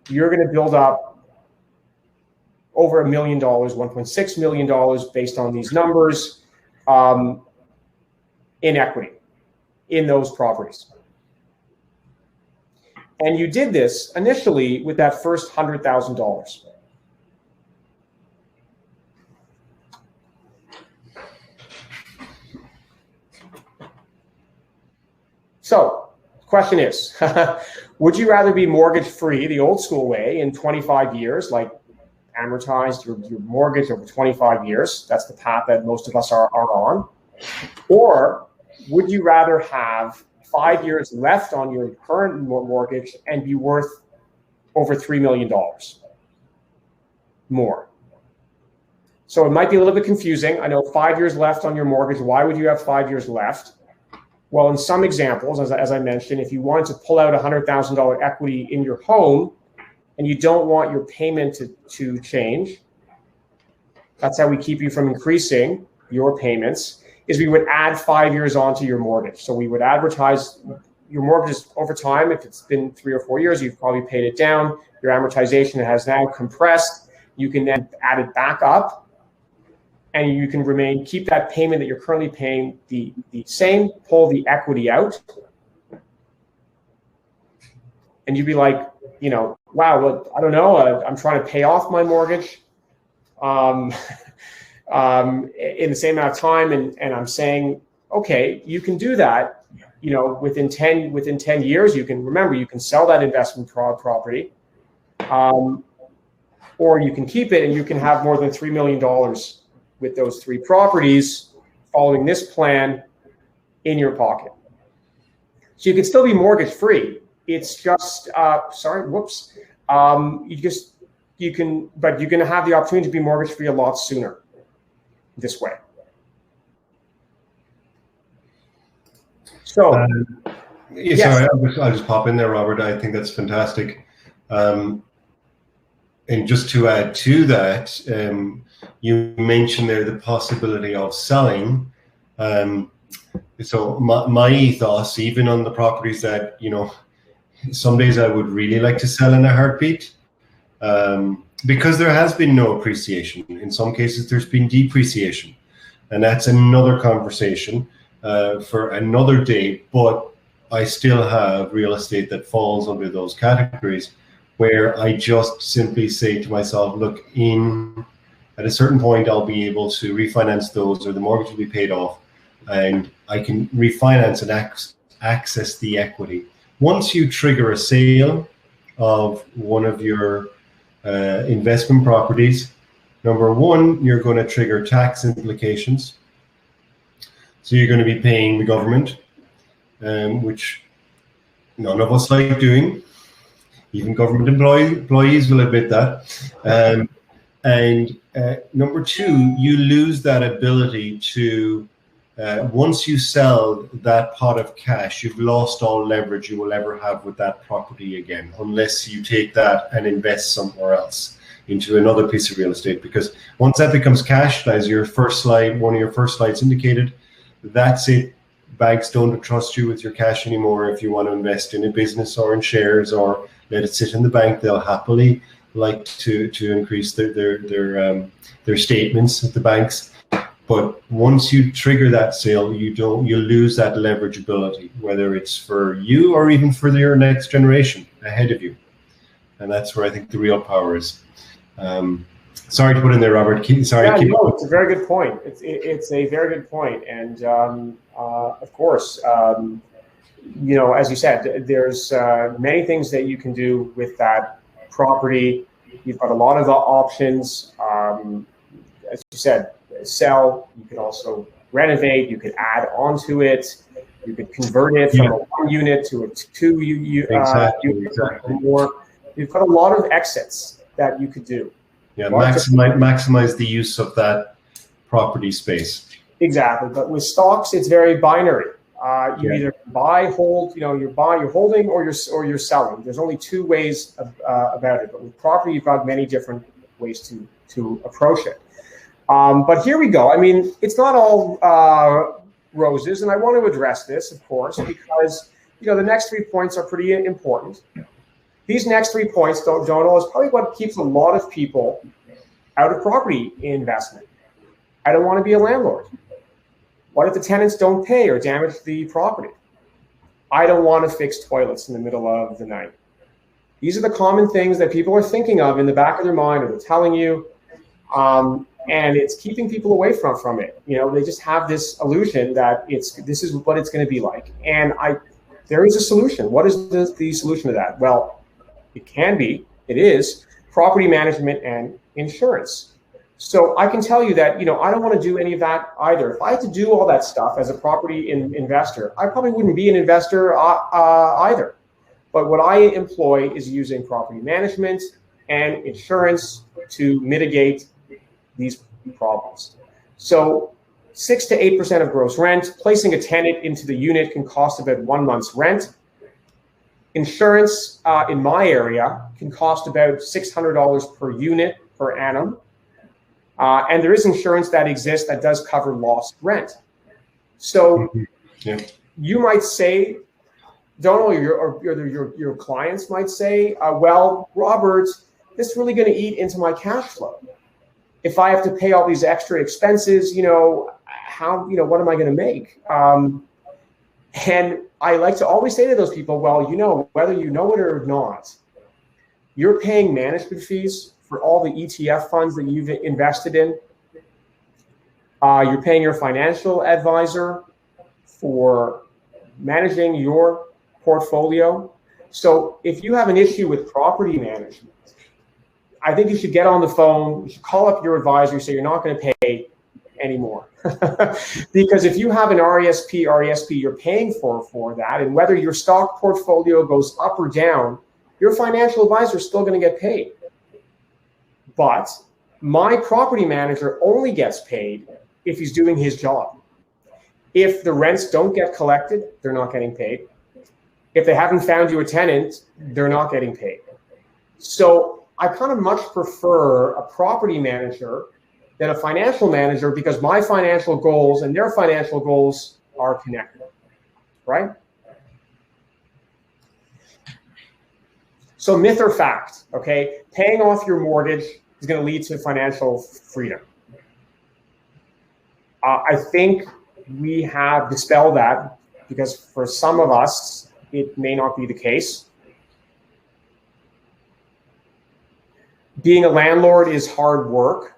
you're going to build up over $1 million, $1.6 million based on these numbers in equity in those properties. And you did this initially with that first $100,000. So the question is, would you rather be mortgage free the old school way in 25 years, like amortized your mortgage over 25 years? That's the path that most of us are on. Or would you rather have 5 years left on your current mortgage and be worth over $3 million more? So it might be a little bit confusing. I know 5 years left on your mortgage. Why would you have 5 years left? Well, in some examples, as I mentioned, if you wanted to pull out $100,000 equity in your home and you don't want your payment to change, that's how we keep you from increasing your payments, is we would add 5 years onto your mortgage. So we would advertise your mortgages over time. If it's been 3 or 4 years, you've probably paid it down. Your amortization has now compressed. You can then add it back up. and you can keep that payment that you're currently paying the same, pull the equity out, and you'd be like, wow, well, I don't know, I'm trying to pay off my mortgage in the same amount of time, and I'm saying, okay, you can do that, within 10 years, you can sell that investment property, or you can keep it and you can have more than $3 million with those 3 properties following this plan in your pocket. So you can still be mortgage free. It's just, but you're going to have the opportunity to be mortgage free a lot sooner this way. So, yes. Sorry, I'll just pop in there, Robert. I think that's fantastic. And just to add to that, you mentioned there the possibility of selling. So my ethos, even on the properties that, some days I would really like to sell in a heartbeat, because there has been no appreciation. In some cases, there's been depreciation. And that's another conversation for another day. But I still have real estate that falls under those categories, where I just simply say to myself, look, at a certain point, I'll be able to refinance those, or the mortgage will be paid off, and I can refinance and access the equity. Once you trigger a sale of one of your investment properties, number one, you're going to trigger tax implications. So you're going to be paying the government, which none of us like doing. Even government employees will admit that. And number two, you lose that ability to, once you sell that pot of cash, you've lost all leverage you will ever have with that property again, unless you take that and invest somewhere else into another piece of real estate. Because once that becomes cash, as your first slide, one of your first slides indicated, that's it. Banks don't trust you with your cash anymore. If you want to invest in a business or in shares or let it sit in the bank, they'll happily like to increase their statements at the banks. But once you trigger that sale, you lose that leverage ability, whether it's for you or even for your next generation ahead of you. And that's where I think the real power is. Sorry to put in there, Robert. It's a very good point. It's a very good point. And of course, as you said, there's many things that you can do with that property. You've got a lot of options. As you said, sell. You could also renovate. You could add onto it. You could convert it from a 1 unit to a 2 unit. Exactly. More. You've got a lot of exits that you could do. Yeah, maximize the use of that property space. Exactly, but with stocks, it's very binary. You either buy, hold. You're holding, or you're selling. There's only 2 ways about it. But with property, you've got many different ways to approach it. But here we go. I mean, it's not all roses, and I want to address this, of course, because the next 3 points are pretty important. These next 3 points, Donal, is probably what keeps a lot of people out of property investment. I don't want to be a landlord. What if the tenants don't pay or damage the property? I don't want to fix toilets in the middle of the night. These are the common things that people are thinking of in the back of their mind, or they're telling you, and it's keeping people away from it. They just have this illusion that this is what it's going to be like. And there is a solution. What is the solution to that? Well, it is property management and insurance. So I can tell you that, I don't want to do any of that either. If I had to do all that stuff as a property investor, I probably wouldn't be an investor either. But what I employ is using property management and insurance to mitigate these problems. So 6 to 8% of gross rent, placing a tenant into the unit can cost about 1 month's rent. Insurance in my area can cost about $600 per unit per annum. And there is insurance that exists that does cover lost rent. So you might say, Donal, your clients might say, well, Robert, this is really going to eat into my cash flow. if I have to pay all these extra expenses, what am I going to make? And I like to always say to those people, well, whether you know it or not, you're paying management fees for all the ETF funds that you've invested in. You're paying your financial advisor for managing your portfolio. So if you have an issue with property management, I think you should get on the phone, you should call up your advisor, say you're not going to pay anymore. Because if you have an RESP, you're paying for that, and whether your stock portfolio goes up or down, your financial advisor is still going to get paid. But my property manager only gets paid if he's doing his job. If the rents don't get collected, they're not getting paid. If they haven't found you a tenant, they're not getting paid. So I kind of much prefer a property manager than a financial manager, because my financial goals and their financial goals are connected, right? So myth or fact, okay? Paying off your mortgage is going to lead to financial freedom. I think we have dispelled that, because for some of us, it may not be the case. Being a landlord is hard work.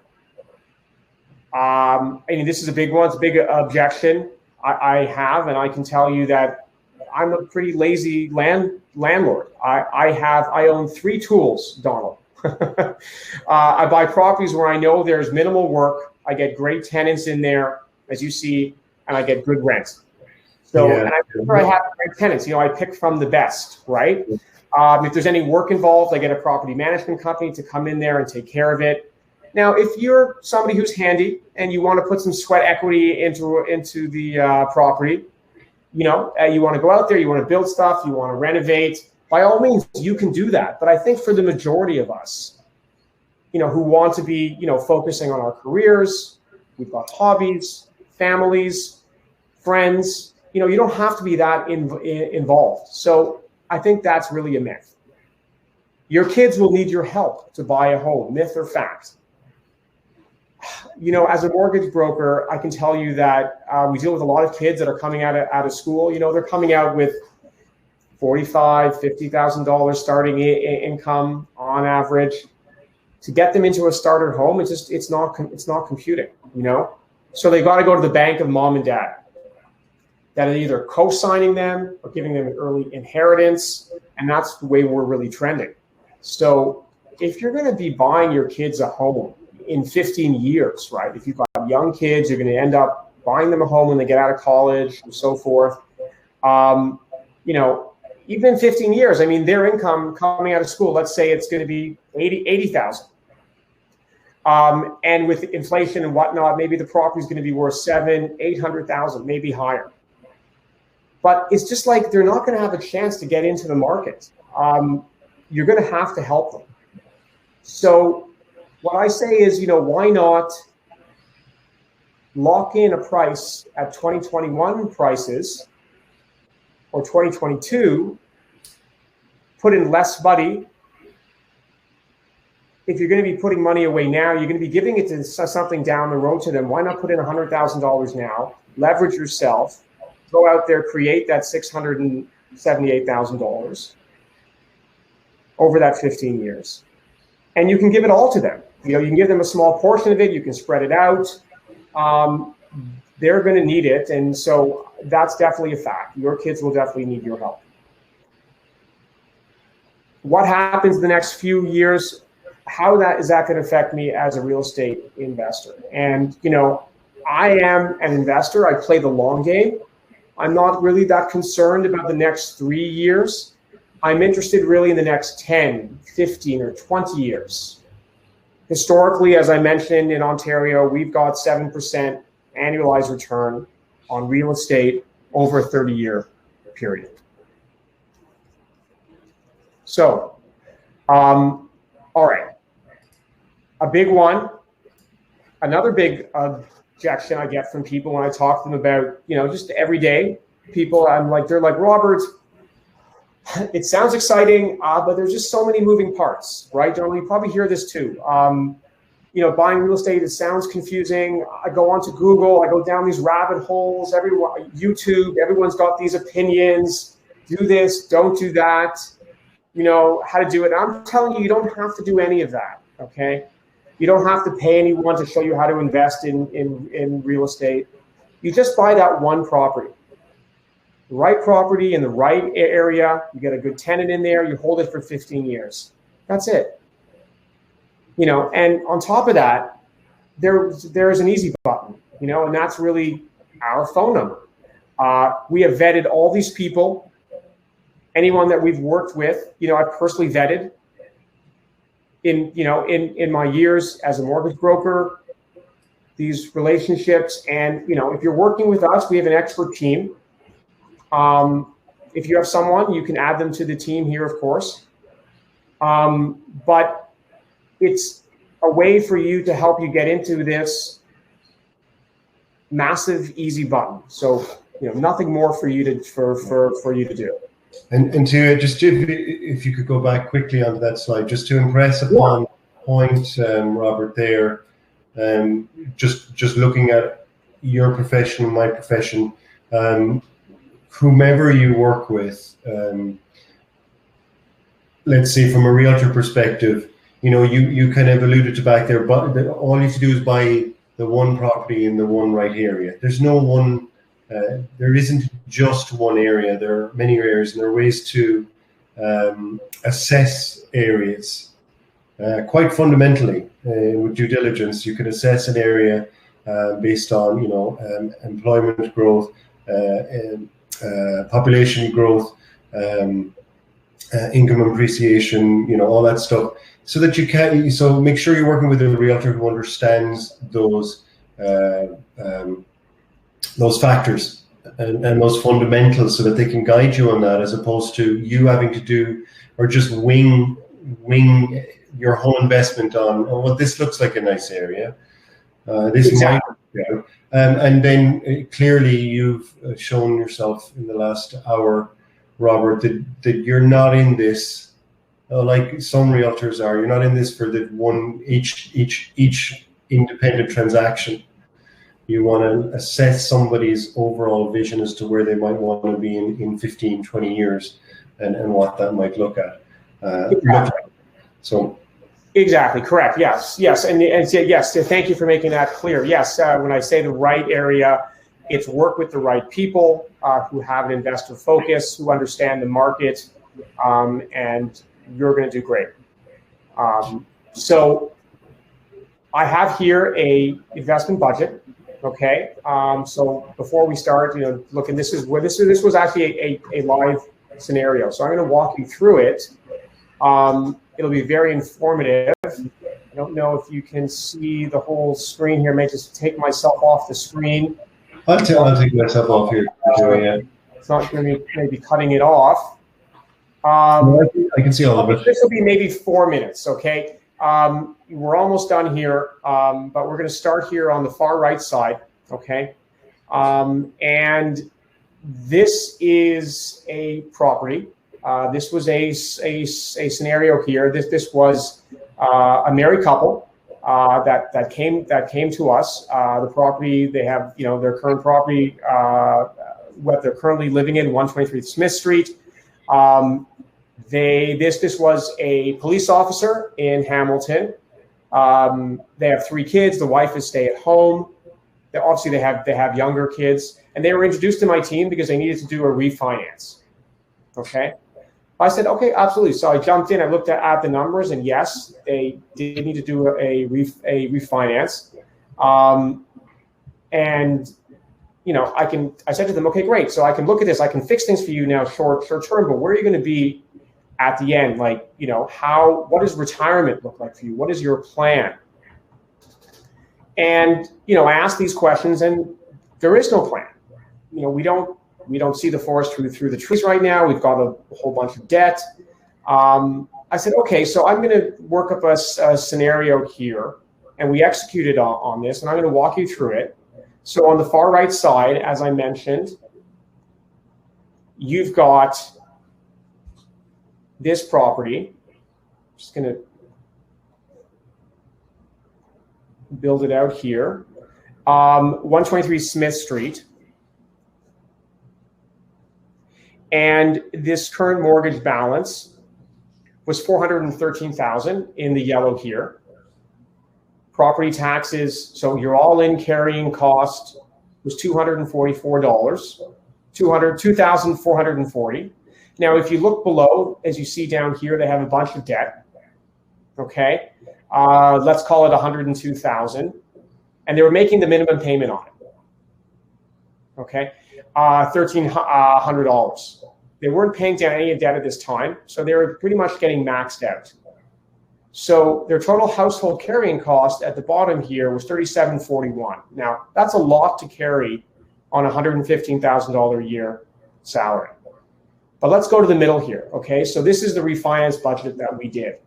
This is a big one. It's a big objection I have, and I can tell you that I'm a pretty lazy landlord. I own 3 tools, Donal. I buy properties where I know there's minimal work. I get great tenants in there, as you see, and I get good rent. So, yeah. And I have great tenants. I pick from the best, right? If there's any work involved, I get a property management company to come in there and take care of it. Now, if you're somebody who's handy and you want to put some sweat equity into the property, you want to go out there, you want to build stuff, you want to renovate, by all means, you can do that. But I think for the majority of us, who want to be, focusing on our careers, we've got hobbies, families, friends, you don't have to be that involved. So I think that's really a myth. Your kids will need your help to buy a home, myth or fact. As a mortgage broker, I can tell you that we deal with a lot of kids that are coming out of school. They're coming out with $45,000, $50,000 starting income on average. To get them into a starter home, it's not computing. So they got to go to the bank of mom and dad that are either co-signing them or giving them an early inheritance, and that's the way we're really trending. So if you're going to be buying your kids a home in 15 years, right? If you've got young kids, you're going to end up buying them a home when they get out of college and so forth. Even in 15 years, their income coming out of school, let's say it's going to be $80,000. And with inflation and whatnot, maybe the property is going to be worth $700,000-800,000, maybe higher. But it's just like they're not going to have a chance to get into the market. You're going to have to help them. So what I say is, why not lock in a price at 2021 prices or 2022, put in less money. If you're going to be putting money away now, you're going to be giving it to something down the road to them. Why not put in $100,000 now, leverage yourself, go out there, create that $678,000 over that 15 years. And you can give it all to them. You can give them a small portion of it. You can spread it out. They're going to need it. And so that's definitely a fact. Your kids will definitely need your help. What happens in the next few years? How is that going to affect me as a real estate investor? And, I am an investor. I play the long game. I'm not really that concerned about the next 3 years. I'm interested really in the next 10, 15, or 20 years. Historically, as I mentioned, in Ontario, we've got 7% annualized return on real estate over a 30-year period. So, all right. A big one, another big objection I get from people when I talk to them about, just everyday people, they're like, Robert, it sounds exciting, but there's just so many moving parts, right? Donal, you probably hear this too. buying real estate, it sounds confusing. I go onto Google, I go down these rabbit holes, YouTube, everyone's got these opinions, do this, don't do that, how to do it. And I'm telling you, you don't have to do any of that, okay? You don't have to pay anyone to show you how to invest in real estate. You just buy that one property. The right property in the right area, you get a good tenant in there, you hold it for 15 years. That's it. And on top of that, there's an easy button, and that's really our phone number. We have vetted all these people. Anyone that we've worked with, I've personally vetted in my years as a mortgage broker, these relationships. And, if you're working with us, we have an expert team. If you have someone, you can add them to the team here, of course. But it's a way for you to help you get into this massive easy button. So, nothing more for you to for you to do. And to just if you could go back quickly onto that slide, just to impress upon point, Robert, there, just looking at your profession, my profession, whomever you work with, let's say from a realtor perspective, you kind of alluded to back there, but all you have to do is buy the one property in the one right area. There's no one, there isn't just one area. There are many areas, and there are ways to assess areas quite fundamentally with due diligence. You can assess an area based on, employment growth, population growth, income appreciation, all that stuff, so that you can. So make sure you're working with a realtor who understands those factors and those fundamentals, so that they can guide you on that, as opposed to you having to do or just wing your whole investment on, well, this looks like a nice area. This exactly. might, and then clearly you've shown yourself in the last hour, Robert, that you're not in this like some realtors are. You're not in this for the one each independent transaction. You want to assess somebody's overall vision as to where they might want to be in 15, 20 years, and what that might look at. So. Exactly, correct. Yes, and yes. Thank you for making that clear. Yes, when I say the right area, it's work with the right people who have an investor focus, who understand the market, and you're going to do great. So I have here a investment budget. Okay. So before we start, looking, this was actually a live scenario. So I'm going to walk you through it. It'll be very informative. I don't know if you can see the whole screen here. I may just take myself off the screen. I'll take myself off here. It's not going to be maybe cutting it off. I can see all of it. This will be maybe 4 minutes, okay? We're almost done here, but we're going to start here on the far right side, okay? And this is a property. This was a scenario here. This was a married couple that came to us. The property they have, their current property, what they're currently living in, 123 Smith Street. This was a police officer in Hamilton. They have 3 kids. The wife is stay at home. Obviously, they have younger kids, and they were introduced to my team because they needed to do a refinance. Okay. I said, okay, absolutely. So I jumped in, I looked at the numbers, and yes, they did need to do a refinance. And, I said to them, okay, great. So I can look at this, I can fix things for you now short term, but where are you going to be at the end? Like, what does retirement look like for you? What is your plan? And, I asked these questions, and there is no plan. We don't see the forest through the trees right now. We've got a whole bunch of debt. I said, okay, so I'm going to work up a scenario here, and we executed on this, and I'm going to walk you through it. So on the far right side, as I mentioned, you've got this property. Just going to build it out here. 123 Smith Street. And this current mortgage balance was $413,000 in the yellow here. Property taxes, so your all-in carrying cost was $244, $2,440. Now, if you look below, as you see down here, they have a bunch of debt. Okay, let's call it $102,000, and they were making the minimum payment on it. Okay, $1,300. They weren't paying down any debt at this time, so they were pretty much getting maxed out. So their total household carrying cost at the bottom here was $37.41. Now, that's a lot to carry on a $115,000 a year salary. But let's go to the middle here, okay? So this is the refinance budget that we did.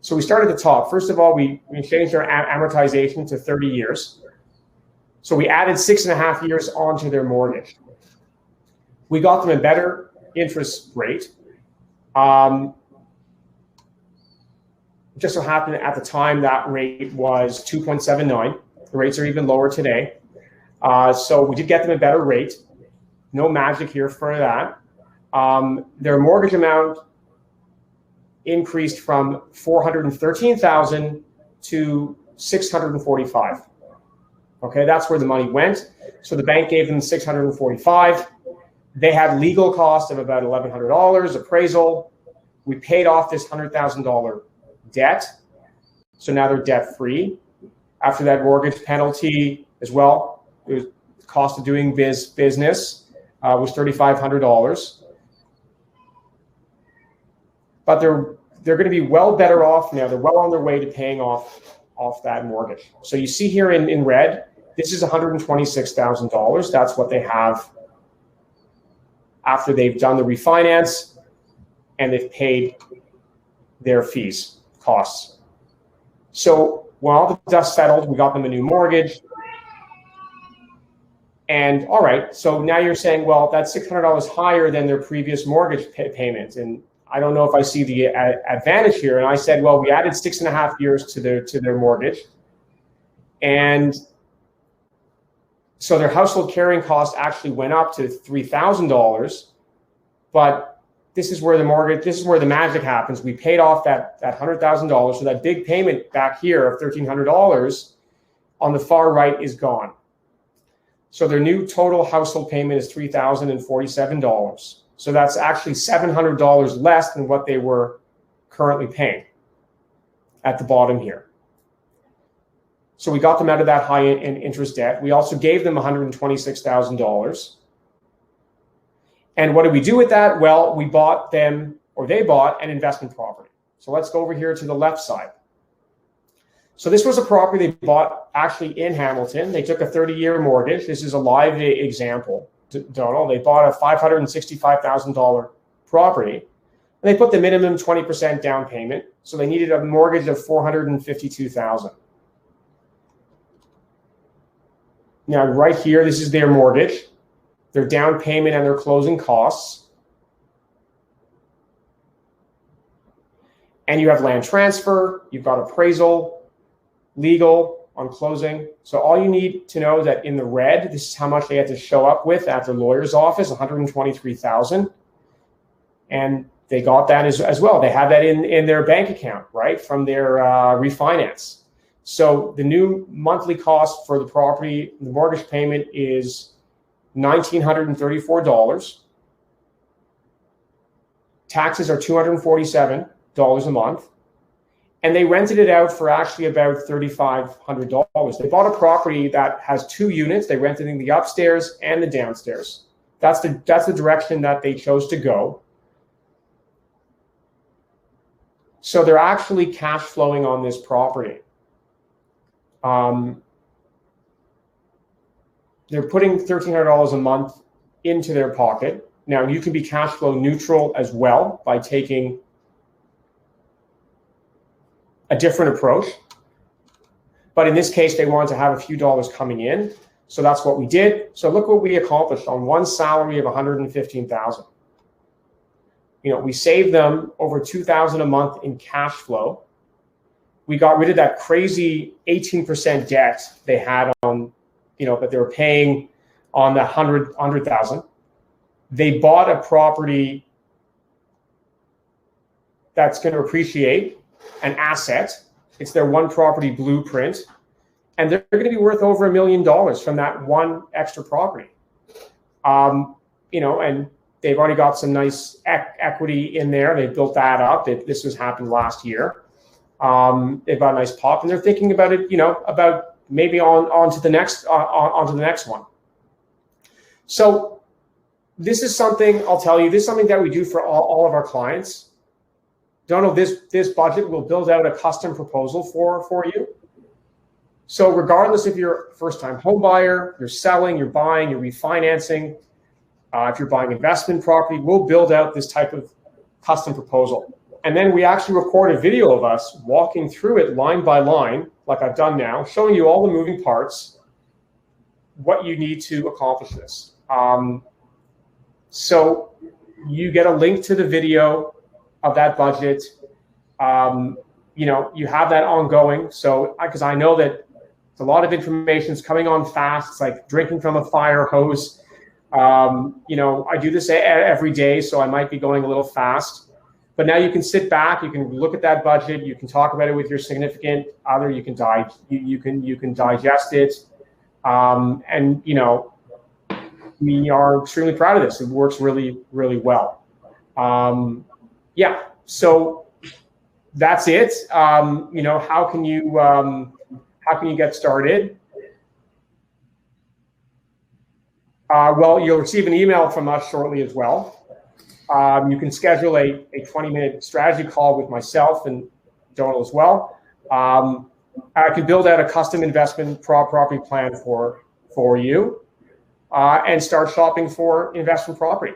So we started at the top. First of all, we changed our amortization to 30 years. So we added 6.5 years onto their mortgage. We got them a better interest rate. Just so happened at the time that rate was 2.79. The rates are even lower today. So we did get them a better rate. No magic here for that. Their mortgage amount increased from $413,000 to $645,000. Okay, that's where the money went. So the bank gave them $645,000. They had legal costs of about $1,100, appraisal. We paid off this $100,000 debt. So now they're debt free. After that mortgage penalty as well, the cost of doing business was $3,500. But they're going to be well better off now. They're well on their way to paying off that mortgage. So you see here in red, this is $126,000. That's what they have after they've done the refinance and they've paid their fees, costs. So when all the dust settled, we got them a new mortgage. And all right, so now you're saying, well, that's $600 higher than their previous mortgage payment. And I don't know if I see the advantage here. And I said, well, we added 6.5 years to their mortgage. And so their household carrying cost actually went up to $3,000. But this is where the magic happens. We paid off that $100,000. So that big payment back here of $1,300 on the far right is gone. So their new total household payment is $3,047. So that's actually $700 less than what they were currently paying at the bottom here. So we got them out of that high interest debt. We also gave them $126,000. And what did we do with that? Well, they bought an investment property. So let's go over here to the left side. So this was a property they bought actually in Hamilton. They took a 30-year mortgage. This is a live example, Donal. They bought a $565,000 property. And they put the minimum 20% down payment. So they needed a mortgage of $452,000. Now, right here, this is their mortgage, their down payment and their closing costs. And you have land transfer, you've got appraisal, legal on closing. So all you need to know is that in the red, this is how much they had to show up with at their lawyer's office, $123,000. And they got that as well. They have that in their bank account, right, from their refinance. So the new monthly cost for the property, the mortgage payment is $1,934. Taxes are $247 a month. And they rented it out for actually about $3,500. They bought a property that has 2 units. They rented in the upstairs and the downstairs. That's the direction that they chose to go. So they're actually cash flowing on this property. They're putting $1,300 a month into their pocket. Now, you can be cash flow neutral as well by taking a different approach. But in this case, they wanted to have a few dollars coming in. So that's what we did. So look what we accomplished on one salary of $115,000. We saved them over $2,000 a month in cash flow. we got rid of that crazy 18% debt they had on, that they were paying on the 100,000. They bought a property that's going to appreciate, an asset. It's their one property blueprint, and they're going to be worth over $1 million from that one extra property. And they've already got some nice equity in there. They built that up. This was happened last year. They've got a nice pop, and they're thinking about it, about maybe on to the next one. So this is something, I'll tell you, this is something that we do for all of our clients. Donal, this budget will build out a custom proposal for you. So regardless if you're a first-time home buyer, you're selling, you're buying, you're refinancing, if you're buying investment property, we'll build out this type of custom proposal. And then we actually record a video of us walking through it line by line, like I've done now, showing you all the moving parts, what you need to accomplish this. So you get a link to the video of that budget. You have that ongoing. So, because I know that a lot of information is coming on fast. It's like drinking from a fire hose. I do this every day, so I might be going a little fast. But now you can sit back, you can look at that budget, you can talk about it with your significant other, you can digest it, and we are extremely proud of this. It works really, really well. So that's it. How can you get started? Well, you'll receive an email from us shortly as well. You can schedule a 20-minute strategy call with myself and Donal as well. I can build out a custom investment property plan for you and start shopping for investment property.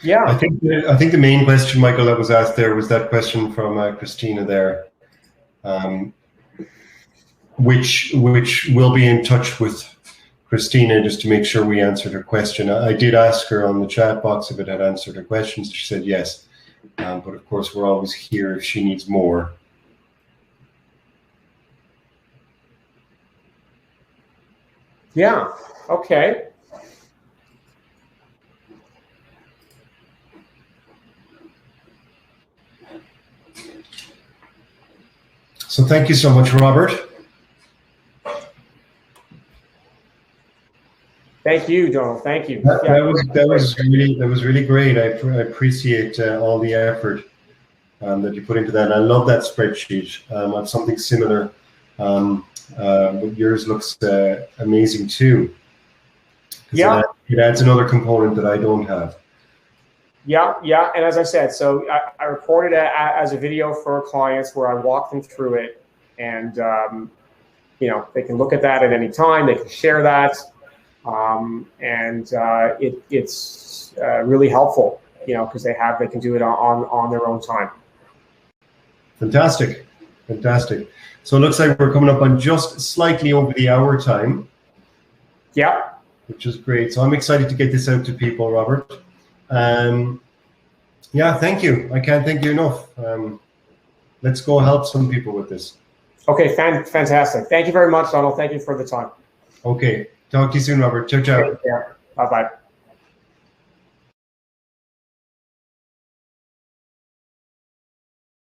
Yeah, I think the main question, Michael, that was asked there was that question from Christina there, which will be in touch with Christina just to make sure we answered her question. I did ask her on the chat box if it had answered her questions. She said yes, but of course we're always here if she needs more. Yeah. Okay. So thank you so much, Robert. Thank you, Donal. Thank you. That was really great. I appreciate all the effort that you put into that. And I love that spreadsheet. I have something similar, but yours looks amazing too. Yeah, it adds another component that I don't have. Yeah, and as I said, so I recorded it as a video for our clients where I walk them through it, and they can look at that at any time. They can share that, it's really helpful, because they can do it on their own time. Fantastic. So it looks like we're coming up on just slightly over the hour time. Yeah, which is great. So I'm excited to get this out to people, Robert. Thank you. I can't thank you enough. Let's go help some people with this. Okay, fantastic. Thank you very much, Donal. Thank you for the time. Okay. Talk to you soon, Robert. Ciao, ciao. Bye-bye.